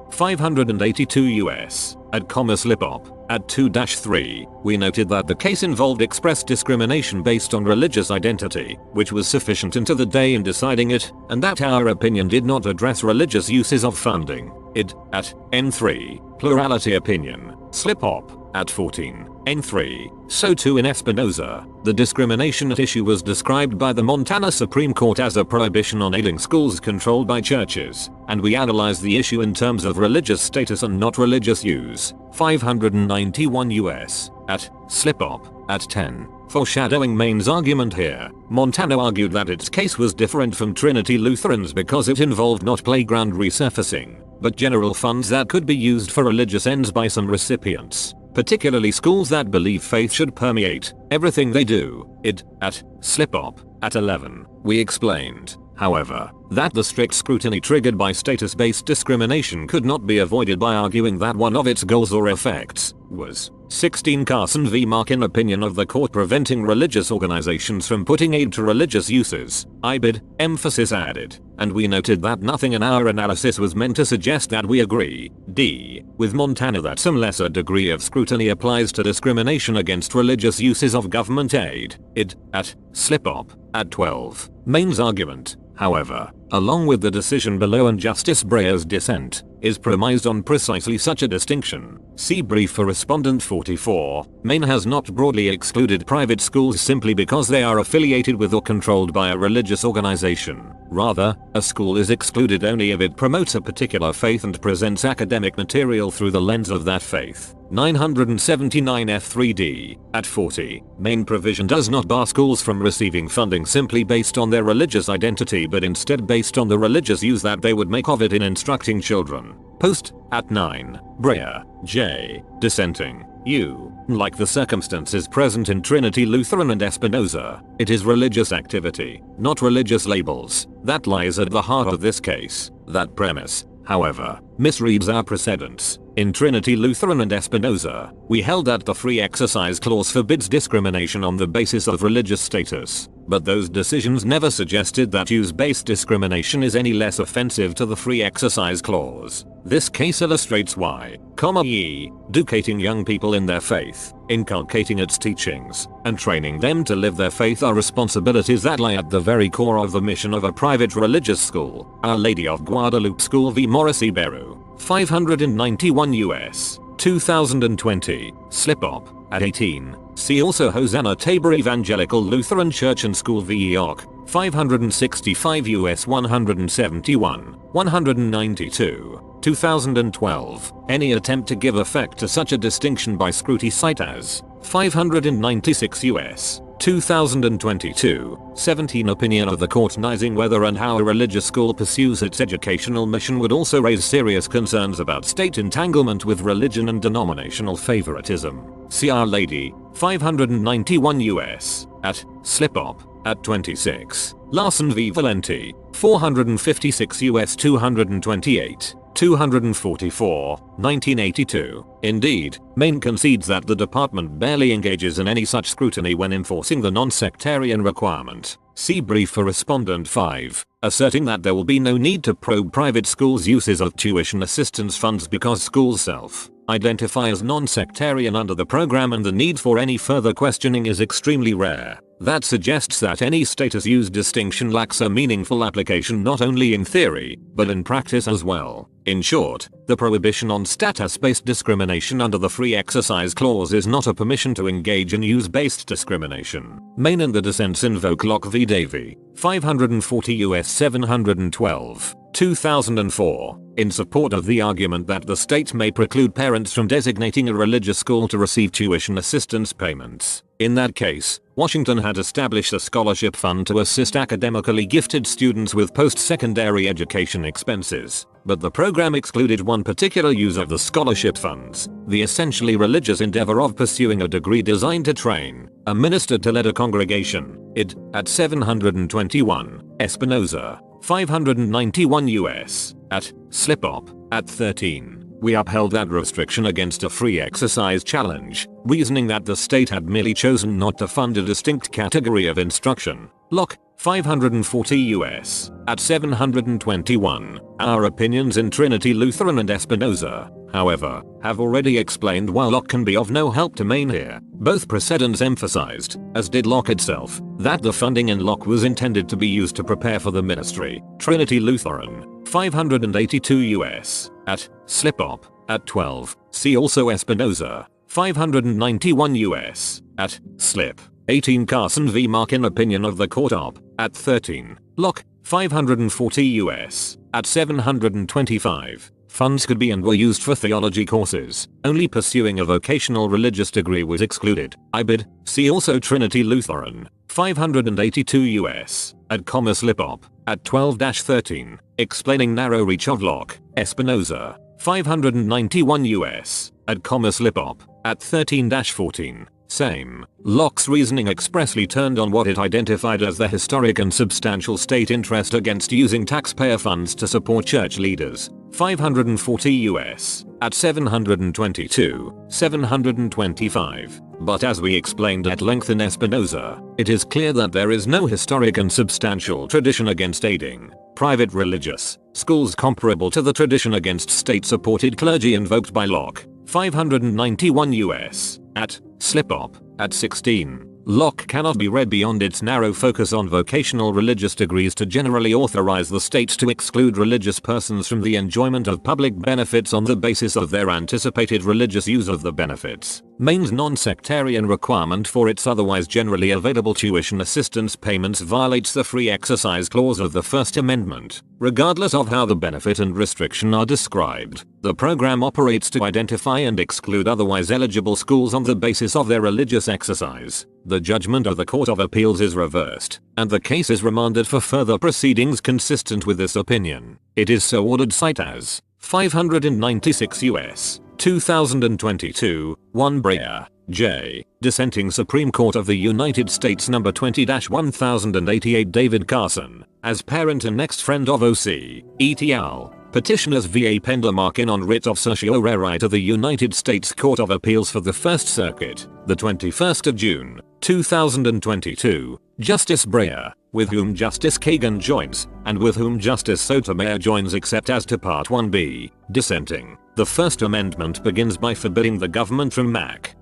582 US. At slip-up. At 2-3, we noted that the case involved express discrimination based on religious identity, which was sufficient into the day in deciding it, and that our opinion did not address religious uses of funding. It. At N3. Plurality opinion. Slip-up. At 14. N3. So too in Espinoza, the discrimination at issue was described by the Montana Supreme Court as a prohibition on aiding schools controlled by churches, and we analyzed the issue in terms of religious status and not religious use. 591 US. At slip-up. At 10. Foreshadowing Maine's argument here, Montana argued that its case was different from Trinity Lutheran's because it involved not playground resurfacing, but general funds that could be used for religious ends by some recipients, particularly schools that believe faith should permeate everything they do. It. At slip-up. At 11, we explained, however, that the strict scrutiny triggered by status-based discrimination could not be avoided by arguing that one of its goals or effects was 16 Carson v. MAKIN opinion of the court preventing religious organizations from putting aid to religious uses. IBID, emphasis added, and we noted that nothing in our analysis was meant to suggest that we agree, D, with Montana that some lesser degree of scrutiny applies to discrimination against religious uses of government aid. It. At slip-up. At 12. Maine's argument, however, along with the decision below and Justice Breyer's dissent, is premised on precisely such a distinction. See brief for respondent 44. Maine has not broadly excluded private schools simply because they are affiliated with or controlled by a religious organization. Rather, a school is excluded only if it promotes a particular faith and presents academic material through the lens of that faith. 979 F3D. At 40, Maine provision does not bar schools from receiving funding simply based on their religious identity but instead based on the religious use that they would make of it in instructing children. Post. At 9, Breyer, J. Dissenting. U. Like the circumstances present in Trinity Lutheran and Espinoza, it is religious activity, not religious labels, that lies at the heart of this case. That premise, however, misreads our precedents. In Trinity Lutheran and Espinoza, we held that the Free Exercise Clause forbids discrimination on the basis of religious status, but those decisions never suggested that use-based discrimination is any less offensive to the Free Exercise Clause. This case illustrates why, educating young people in their faith, inculcating its teachings, and training them to live their faith are responsibilities that lie at the very core of the mission of a private religious school. Our Lady of Guadalupe School v. Morrissey Beru. 591 US. 2020. Slip-up. At 18. See also Hosanna Tabor Evangelical Lutheran Church and School v. Eoc. 565 US 171. 192. 2012. Any attempt to give effect to such a distinction by scrutiny cite as 596 US. 2022. 17 opinion of the court denying whether and how a religious school pursues its educational mission would also raise serious concerns about state entanglement with religion and denominational favoritism. See Our Lady. 591 US. At slip-up. At 26. Larson v. Valenti. 456 US 228. 244, 1982. Indeed, Maine concedes that the department barely engages in any such scrutiny when enforcing the non-sectarian requirement. See brief for respondent 5, asserting that there will be no need to probe private schools' uses of tuition assistance funds because schools self-identify as non-sectarian under the program and the need for any further questioning is extremely rare. That suggests that any status-use distinction lacks a meaningful application not only in theory, but in practice as well. In short, the prohibition on status-based discrimination under the Free Exercise Clause is not a permission to engage in use-based discrimination. Maine and the dissents invoke Locke v. Davey, 540 US 712. 2004, in support of the argument that the state may preclude parents from designating a religious school to receive tuition assistance payments. In that case, Washington had established a scholarship fund to assist academically gifted students with post-secondary education expenses, but the program excluded one particular use of the scholarship funds, the essentially religious endeavor of pursuing a degree designed to train a minister to lead a congregation. It, at 721, Espinoza, 591 US, at Slip-Op, at 13. We upheld that restriction against a free exercise challenge, reasoning that the state had merely chosen not to fund a distinct category of instruction. Locke, 540 US, at 721. Our opinions in Trinity Lutheran and Espinoza, however, have already explained why Locke can be of no help to Maine here. Both precedents emphasized, as did Locke itself, that the funding in Locke was intended to be used to prepare for the ministry. Trinity Lutheran, 582 US, at Slip-Op, at 12. See also Espinoza, 591 US, at Slip. 18 Carson v. Makin opinion of the court op, at 13. Locke, 540 US, at 725. Funds could be and were used for theology courses. Only pursuing a vocational religious degree was excluded. IBID, see also Trinity Lutheran, 582 US, at Slip-Op, at 12-13, explaining narrow reach of Locke. Espinoza, 591 US, at Slip-Op, at 13-14. Same. Locke's reasoning expressly turned on what it identified as the historic and substantial state interest against using taxpayer funds to support church leaders. 540 US, at 722, 725. But as we explained at length in Espinoza, it is clear that there is no historic and substantial tradition against aiding private religious schools comparable to the tradition against state-supported clergy invoked by Locke. 591 US, at Slip-Op, at 16. Locke cannot be read beyond its narrow focus on vocational religious degrees to generally authorize the state to exclude religious persons from the enjoyment of public benefits on the basis of their anticipated religious use of the benefits. Maine's non-sectarian requirement for its otherwise generally available tuition assistance payments violates the Free Exercise Clause of the First Amendment, regardless of how the benefit and restriction are described. The program operates to identify and exclude otherwise eligible schools on the basis of their religious exercise. The judgment of the Court of Appeals is reversed, and the case is remanded for further proceedings consistent with this opinion. It is so ordered. Cite as 596 US, 2022, 1 Breyer, J. Dissenting Supreme Court of the United States No. 20-1088 David Carson, as parent and next friend of O.C. et al. Petitioners v. Pender Makin on writ of certiorari to the United States Court of Appeals for the First Circuit, the 21st of June, 2022, Justice Breyer, with whom Justice Kagan joins, and with whom Justice Sotomayor joins except as to Part 1b, dissenting. The First Amendment begins by forbidding the government from making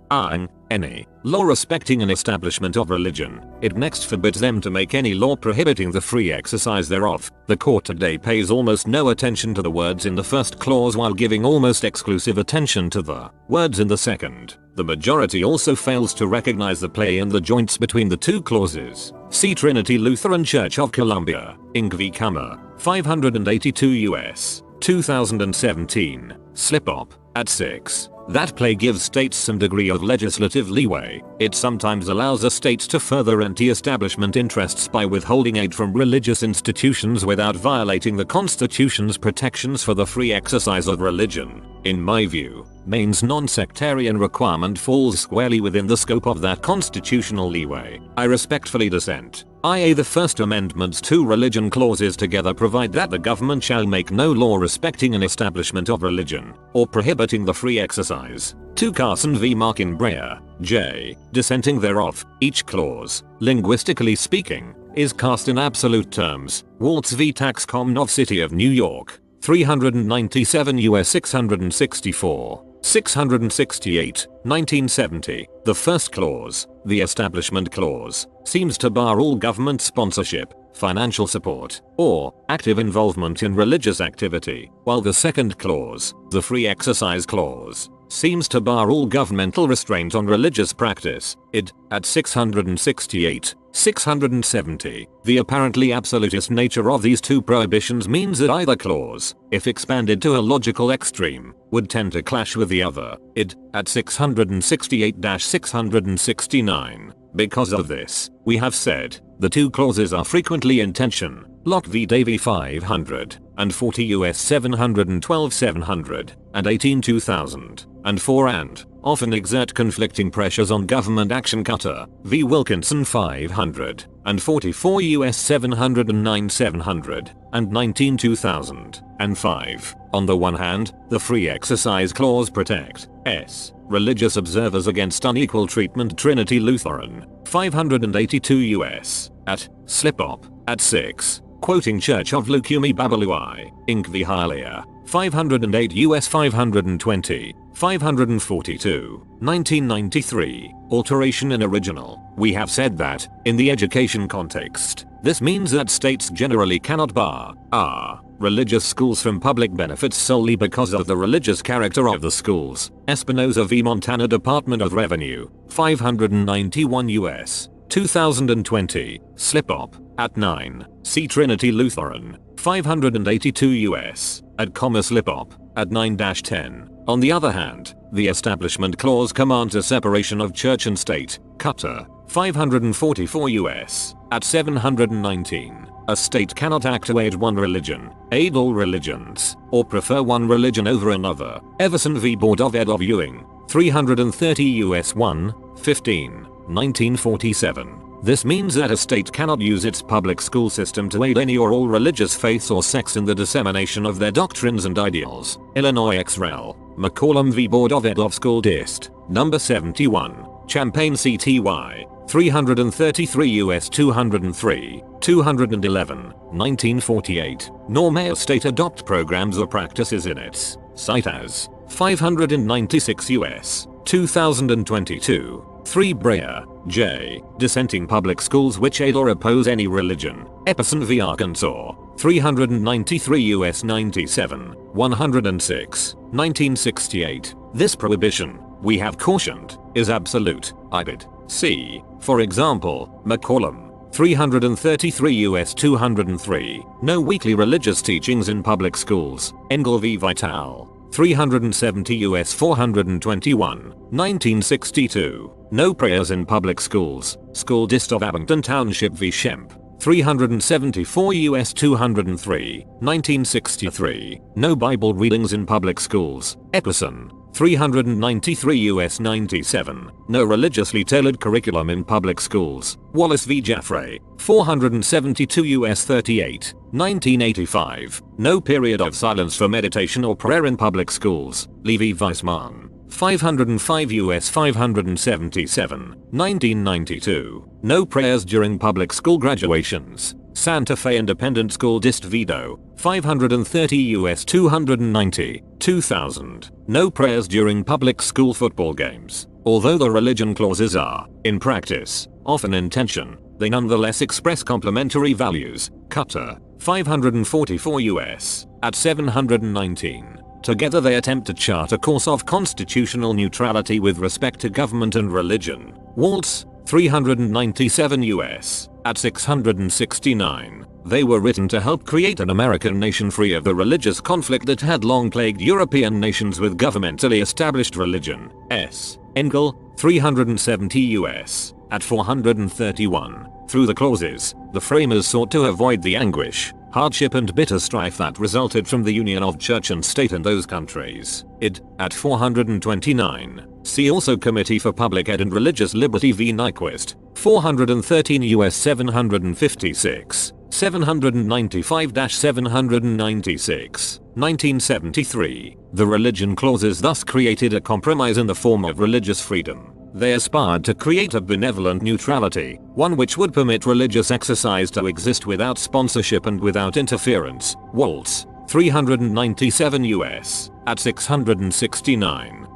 any law respecting an establishment of religion. It next forbids them to make any law prohibiting the free exercise thereof. The court today pays almost no attention to the words in the first clause while giving almost exclusive attention to the words in the second. The majority also fails to recognize the play in the joints between the two clauses. See Trinity Lutheran Church of Columbia, Inc. v. Kummer, 582 US, 2017, Slip-Op, at 6. That play gives states some degree of legislative leeway. It sometimes allows a state to further anti-establishment interests by withholding aid from religious institutions without violating the Constitution's protections for the free exercise of religion. In my view, Maine's non-sectarian requirement falls squarely within the scope of that constitutional leeway. I respectfully dissent. I.e. the First Amendment's two religion clauses together provide that the government shall make no law respecting an establishment of religion, or prohibiting the free exercise. 2 Carson v. Makin Breyer, J. Dissenting thereof. Each clause, linguistically speaking, is cast in absolute terms. Waltz v. Taxcom of City of New York, 397 US 664. 668, 1970. The first clause, the Establishment Clause, seems to bar all government sponsorship, financial support, or active involvement in religious activity, while the second clause, the Free Exercise Clause, seems to bar all governmental restraint on religious practice. It, at 668, 670. The apparently absolutist nature of these two prohibitions means that either clause, if expanded to a logical extreme, would tend to clash with the other. It, at 668-669, Because of this, we have said, the two clauses are frequently in tension. Locke v. Davey 500, and 40 U.S. 712 700, and 18 2004 and often exert conflicting pressures on government action. Cutter v. Wilkinson 500, and 44 U.S. 709 700, and 19 2005. On the one hand, the Free Exercise Clause protects religious observers against unequal treatment. Trinity Lutheran 582 U.S. at slip-up at 6. Quoting Church of Lukumi Babalui, Inc. v. Hialeah 508 U.S. 520, 542, 1993, alteration in original. We have said that, in the education context, this means that states generally cannot bar religious schools from public benefits solely because of the religious character of the schools. Espinoza v. Montana Department of Revenue 591 U.S. 2020, slip-up at 9. See Trinity Lutheran 582 U.S. at slip-up at 9-10. On the other hand, the Establishment Clause commands a separation of church and state. Cutter 544 U.S. at 719. A state cannot act to aid one religion, aid all religions, or prefer one religion over another. Everson v. Board of Ed of Ewing 330 U.S. 1, 15, 1947. This means that a state cannot use its public school system to aid any or all religious faiths or sects in the dissemination of their doctrines and ideals. Illinois ex rel. McCollum v. Board of Ed of School Dist. Number 71. Champaign CTY. 333 U.S. 203, 211, 1948. Nor may a state adopt programs or practices in its site as 596 U.S. 2022. 3 Breyer, J. Dissenting public schools which aid or oppose any religion. Epperson v. Arkansas. 393 U.S. 97, 106, 1968. This prohibition, we have cautioned, is absolute. Ibid. C. For example, McCollum. 333 U.S. 203. No weekly religious teachings in public schools. Engel v. Vital. 370 U.S. 421, 1962. No prayers in public schools. School Dist of Abington Township v. Shemp. 374 U.S. 203, 1963. No Bible readings in public schools. Epperson. 393 U.S. 97. No religiously tailored curriculum in public schools. Wallace v. Jaffray. 472 U.S. 38, 1985. No period of silence for meditation or prayer in public schools. Levy Weissman. 505 U.S. 577, 1992. No prayers during public school graduations. Santa Fe Independent School Dist Vido. 530 U.S. 290, 2000. No prayers during public school football games. Although the religion clauses are, in practice, often in tension, they nonetheless express complementary values. Cutter. 544 U.S. at 719. Together they attempt to chart a course of constitutional neutrality with respect to government and religion. Waltz. 397 U.S. at 669. They were written to help create an American nation free of the religious conflict that had long plagued European nations with governmentally established religion. S. Engel. 370 U.S. at 431. Through the clauses, the framers sought to avoid the anguish, hardship and bitter strife that resulted from the union of church and state in those countries. Id. at 429. See also Committee for Public Ed and Religious Liberty v. Nyquist. 413 U.S. 756, 795-796, 1973. The religion clauses thus created a compromise in the form of religious freedom. They aspired to create a benevolent neutrality, one which would permit religious exercise to exist without sponsorship and without interference. Waltz. 397 U.S. at 669.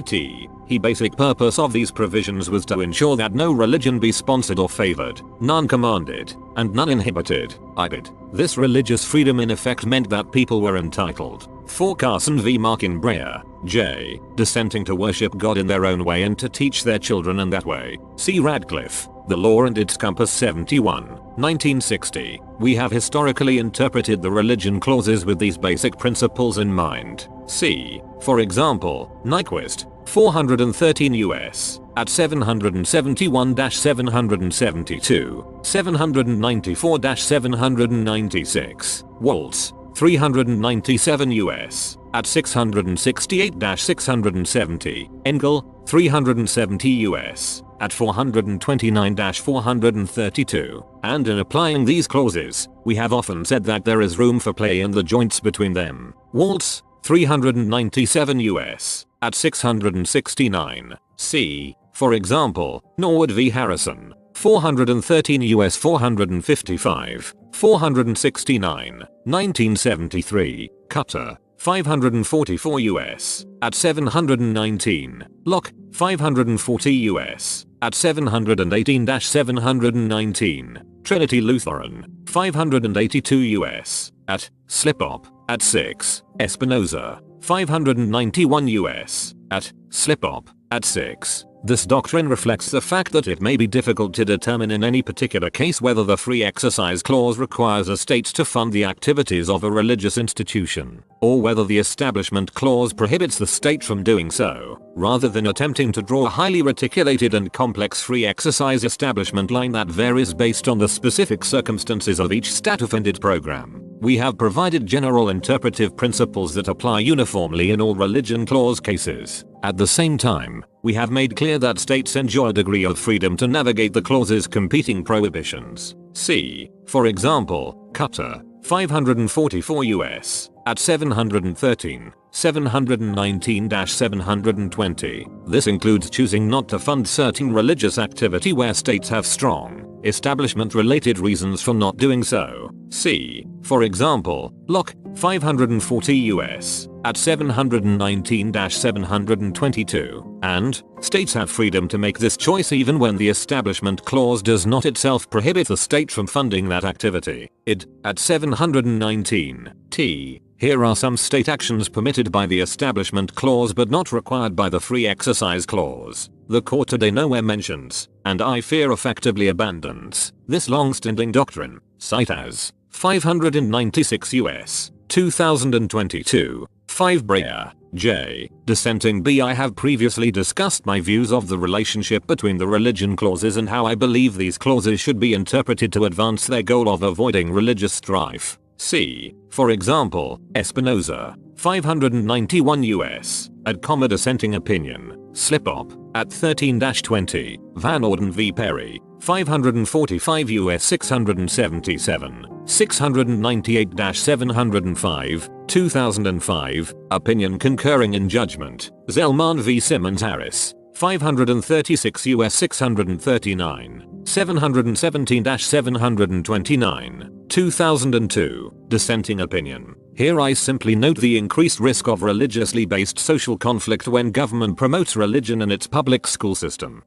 T. The basic purpose of these provisions was to ensure that no religion be sponsored or favored, none commanded, and none inhibited. Ibid. This religious freedom in effect meant that people were entitled, for CARSON v. MAKIN Breyer, J. dissenting to worship God in their own way and to teach their children in that way. See Radcliffe. The Law and its Compass 71, 1960. We have historically interpreted the religion clauses with these basic principles in mind. See, for example, Nyquist. 413 U.S. at 771-772, 794-796, Waltz, 397 US, at 668-670, Engel, 370 US, at 429-432, and in applying these clauses, we have often said that there is room for play in the joints between them. Waltz, 397 US, at 669, c. For example, Norwood v. Harrison, 413 US 455, 469, 1973, Cutter, 544 US, at 719, Locke, 540 US, at 718-719, Trinity Lutheran, 582 US, at Slip-Op, at 6, Espinoza, 591 US, at Slip-Op, at 6. This doctrine reflects the fact that it may be difficult to determine in any particular case whether the Free Exercise Clause requires a state to fund the activities of a religious institution, or whether the Establishment Clause prohibits the state from doing so, rather than attempting to draw a highly reticulated and complex free exercise establishment line that varies based on the specific circumstances of each state-funded program. We have provided general interpretive principles that apply uniformly in all religion clause cases. At the same time, we have made clear that states enjoy a degree of freedom to navigate the clause's competing prohibitions. See, for example, Cutter, 544 US, at 713, 719-720. This includes choosing not to fund certain religious activity where states have strong, establishment-related reasons for not doing so. See, for example, Locke, 540 US, at 719-722, and states have freedom to make this choice even when the Establishment Clause does not itself prohibit the state from funding that activity. It, at 719, t. Here are some state actions permitted by the Establishment Clause but not required by the Free Exercise Clause. The court today nowhere mentions, and I fear effectively abandons, this long-standing doctrine, cite as 596 US, 2022, 5 Breyer, J. Dissenting B. I have previously discussed my views of the relationship between the religion clauses and how I believe these clauses should be interpreted to advance their goal of avoiding religious strife. See, for example, Espinoza, 591 US, at comma dissenting opinion, Slip-Op, at 13-20, Van Orden v. Perry, 545 US 677, 698-705, 2005, opinion concurring in judgment, Zellman v. Simmons Harris, 536 US 639, 717-729, 2002, dissenting opinion. Here I simply note the increased risk of religiously based social conflict when government promotes religion in its public school system.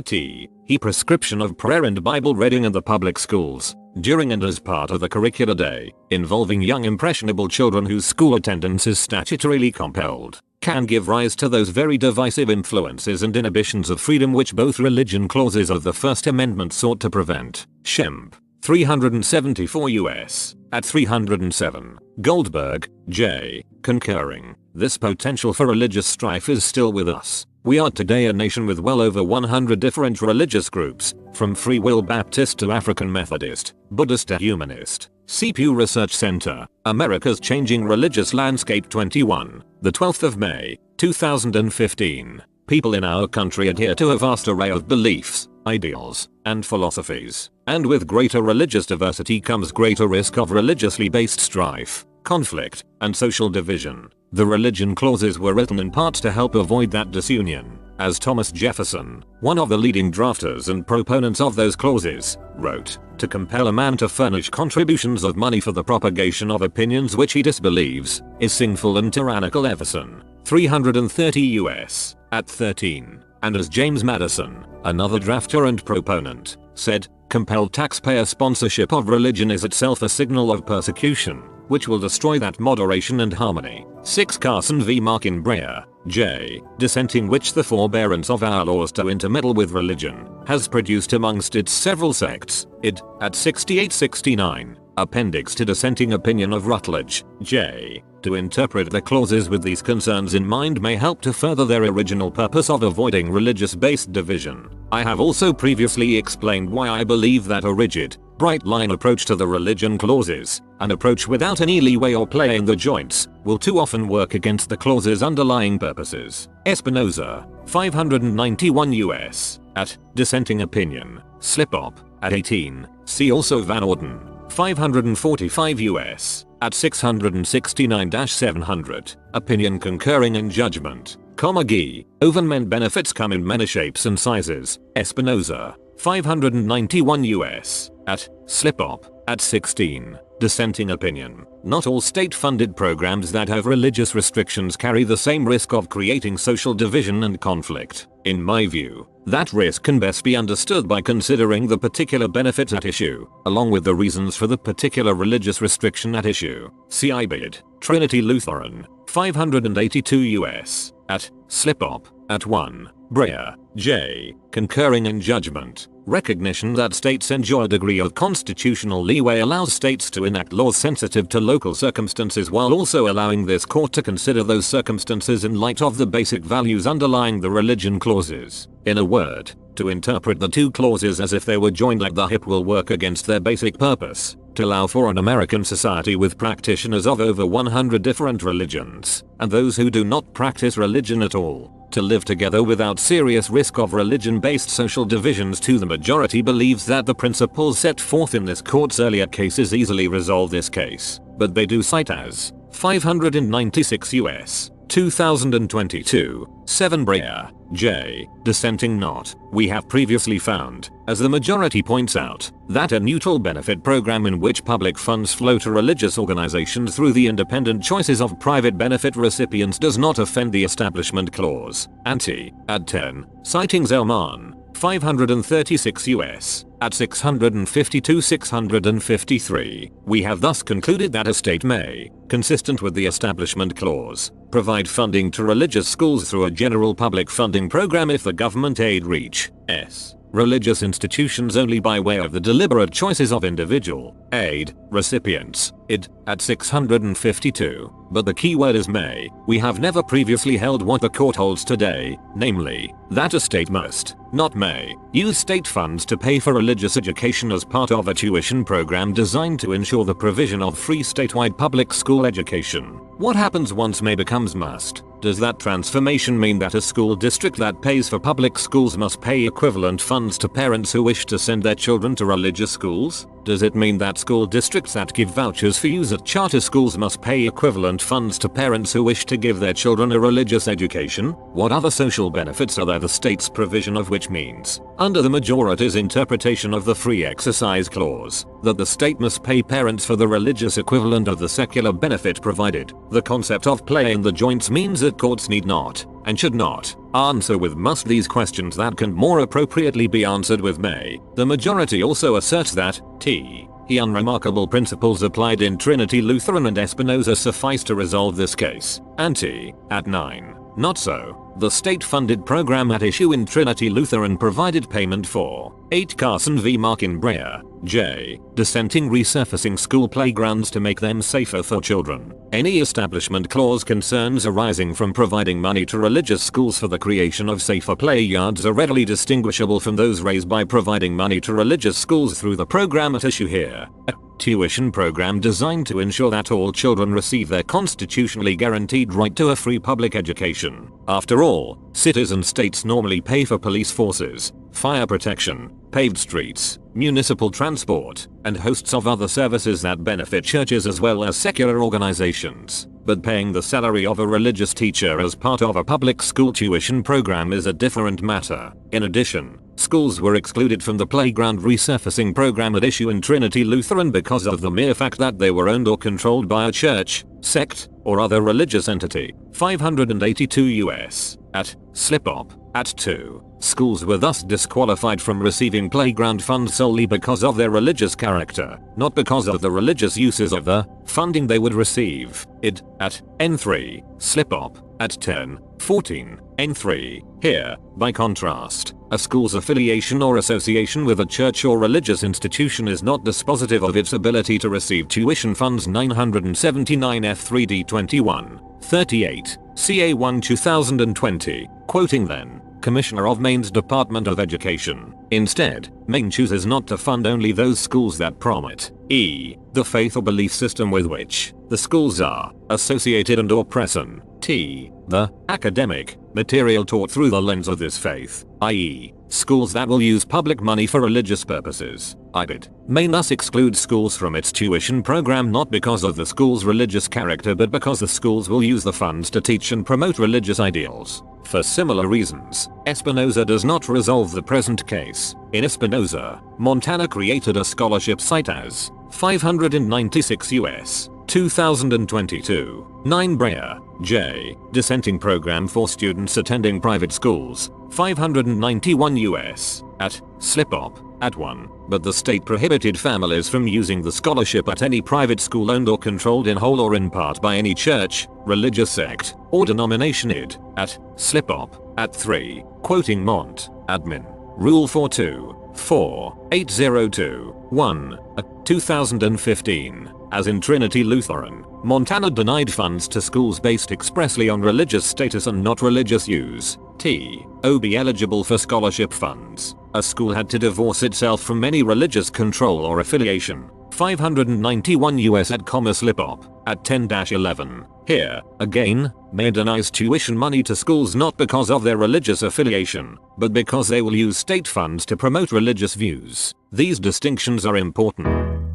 T. Prescription of prayer and Bible reading in the public schools, during and as part of the curricular day, involving young impressionable children whose school attendance is statutorily compelled, can give rise to those very divisive influences and inhibitions of freedom which both religion clauses of the First Amendment sought to prevent. Schempp, 374 US, at 307. Goldberg, J. Concurring. This potential for religious strife is still with us. We are today a nation with well over 100 different religious groups, from Free Will Baptist to African Methodist, Buddhist to Humanist. CPU Research Center, America's Changing Religious Landscape 21, the 12th of May, 2015. People in our country adhere to a vast array of beliefs, ideals, and philosophies, and with greater religious diversity comes greater risk of religiously based strife, conflict, and social division. The religion clauses were written in part to help avoid that disunion, as Thomas Jefferson, one of the leading drafters and proponents of those clauses, wrote, to compel a man to furnish contributions of money for the propagation of opinions which he disbelieves, is sinful and tyrannical. Everson, 330 US, at 13. And as James Madison, another drafter and proponent, said, compelled taxpayer sponsorship of religion is itself a signal of persecution, which will destroy that moderation and harmony. 6 Carson v. Makin Breyer, J. Dissenting which the forbearance of our laws to intermeddle with religion has produced amongst its several sects, id. at 6869, Appendix to dissenting opinion of Rutledge, J. To interpret the clauses with these concerns in mind may help to further their original purpose of avoiding religious-based division. I have also previously explained why I believe that a rigid, bright-line approach to the religion clauses, an approach without any leeway or playing the joints, will too often work against the clause's underlying purposes. Espinoza, 591 US, at Dissenting Opinion, Slip-Op, at 18. See also Van Orden, 545 US, at 669-700, Opinion Concurring in Judgment, G. Overmen benefits come in many shapes and sizes, Espinoza, 591 US, at Slip-Op, at 16. Dissenting opinion. Not all state-funded programs that have religious restrictions carry the same risk of creating social division and conflict. In my view, that risk can best be understood by considering the particular benefits at issue, along with the reasons for the particular religious restriction at issue. See IBID, Trinity Lutheran, 582 US, at Slip-Op, at 1. Breyer, J. Concurring in judgment. Recognition that states enjoy a degree of constitutional leeway allows states to enact laws sensitive to local circumstances while also allowing this court to consider those circumstances in light of the basic values underlying the religion clauses. In a word, to interpret the two clauses as if they were joined at the hip will work against their basic purpose, to allow for an American society with practitioners of over 100 different religions, and those who do not practice religion at all, to live together without serious risk of religion-based social divisions. The majority believes that the principles set forth in this court's earlier cases easily resolve this case, but they do cite as 596 US, 2022, 7 Breyer, J. Dissenting not. We have previously found, as the majority points out, that a neutral benefit program in which public funds flow to religious organizations through the independent choices of private benefit recipients does not offend the Establishment Clause. Ante, ad 10, citing Zellman, 536 US, at 652-653. We have thus concluded that a state may, consistent with the Establishment Clause, provide funding to religious schools through a general public funding program if the government aid reach s. religious institutions only by way of the deliberate choices of individual aid recipients. Id. at 652. But the key word is may. We have never previously held what the court holds today, namely, that a state must, not may, use state funds to pay for religious education as part of a tuition program designed to ensure the provision of free statewide public school education. What happens once may becomes must? Does that transformation mean that a school district that pays for public schools must pay equivalent funds to parents who wish to send their children to religious schools? Does it mean that school districts that give vouchers for use at charter schools must pay equivalent funds to parents who wish to give their children a religious education? What other social benefits are there the state's provision of which means, under the majority's interpretation of the Free Exercise Clause, that the state must pay parents for the religious equivalent of the secular benefit provided? The concept of playing the joints means that courts need not, and should not, answer with must these questions that can more appropriately be answered with may. The majority also asserts that the unremarkable principles applied in Trinity Lutheran and Espinoza suffice to resolve this case. Ante, at 9. Not so. The state-funded program at issue in Trinity Lutheran provided payment for 8 Carson v. MAKIN Breyer, J. Dissenting resurfacing school playgrounds to make them safer for children. Any Establishment Clause concerns arising from providing money to religious schools for the creation of safer play yards are readily distinguishable from those raised by providing money to religious schools through the program at issue here. A tuition program designed to ensure that all children receive their constitutionally guaranteed right to a free public education. After all, cities and states normally pay for police forces, fire protection, paved streets, municipal transport, and hosts of other services that benefit churches as well as secular organizations. But paying the salary of a religious teacher as part of a public school tuition program is a different matter. In addition, schools were excluded from the playground resurfacing program at issue in Trinity Lutheran because of the mere fact that they were owned or controlled by a church, sect, or other religious entity. 582 US. At Slip-Op, at 2. Schools were thus disqualified from receiving playground funds solely because of their religious character, not because of the religious uses of the funding they would receive. Id. at N3. Slip-Op, at 10. 14. N3. Here, by contrast, a school's affiliation or association with a church or religious institution is not dispositive of its ability to receive tuition funds. 979 F3D21. 38. CA1 2020. Quoting then, Commissioner of Maine's Department of Education. Instead, Maine chooses not to fund only those schools that promote e. the faith or belief system with which the schools are associated and or present t. the academic material taught through the lens of this faith, i.e., schools that will use public money for religious purposes. IBID. Maine thus excludes schools from its tuition program not because of the school's religious character but because the schools will use the funds to teach and promote religious ideals. For similar reasons, Espinoza does not resolve the present case. In Espinoza, Montana created a scholarship site as 596 US 2022. 9 Breyer, J. Dissenting program for students attending private schools. 591 US. At Slip-Op. At 1. But the state prohibited families from using the scholarship at any private school owned or controlled in whole or in part by any church, religious sect, or denomination. Id. At Slip-Op. At 3. Quoting Mont. Admin. Rule 424-802-1. 2015. As in Trinity Lutheran, Montana denied funds to schools based expressly on religious status and not religious use. To be eligible for scholarship funds, a school had to divorce itself from any religious control or affiliation. 591 US at Slip-Op. At 10-11. Here, again, Maine denies tuition money to schools not because of their religious affiliation, but because they will use state funds to promote religious views. These distinctions are important.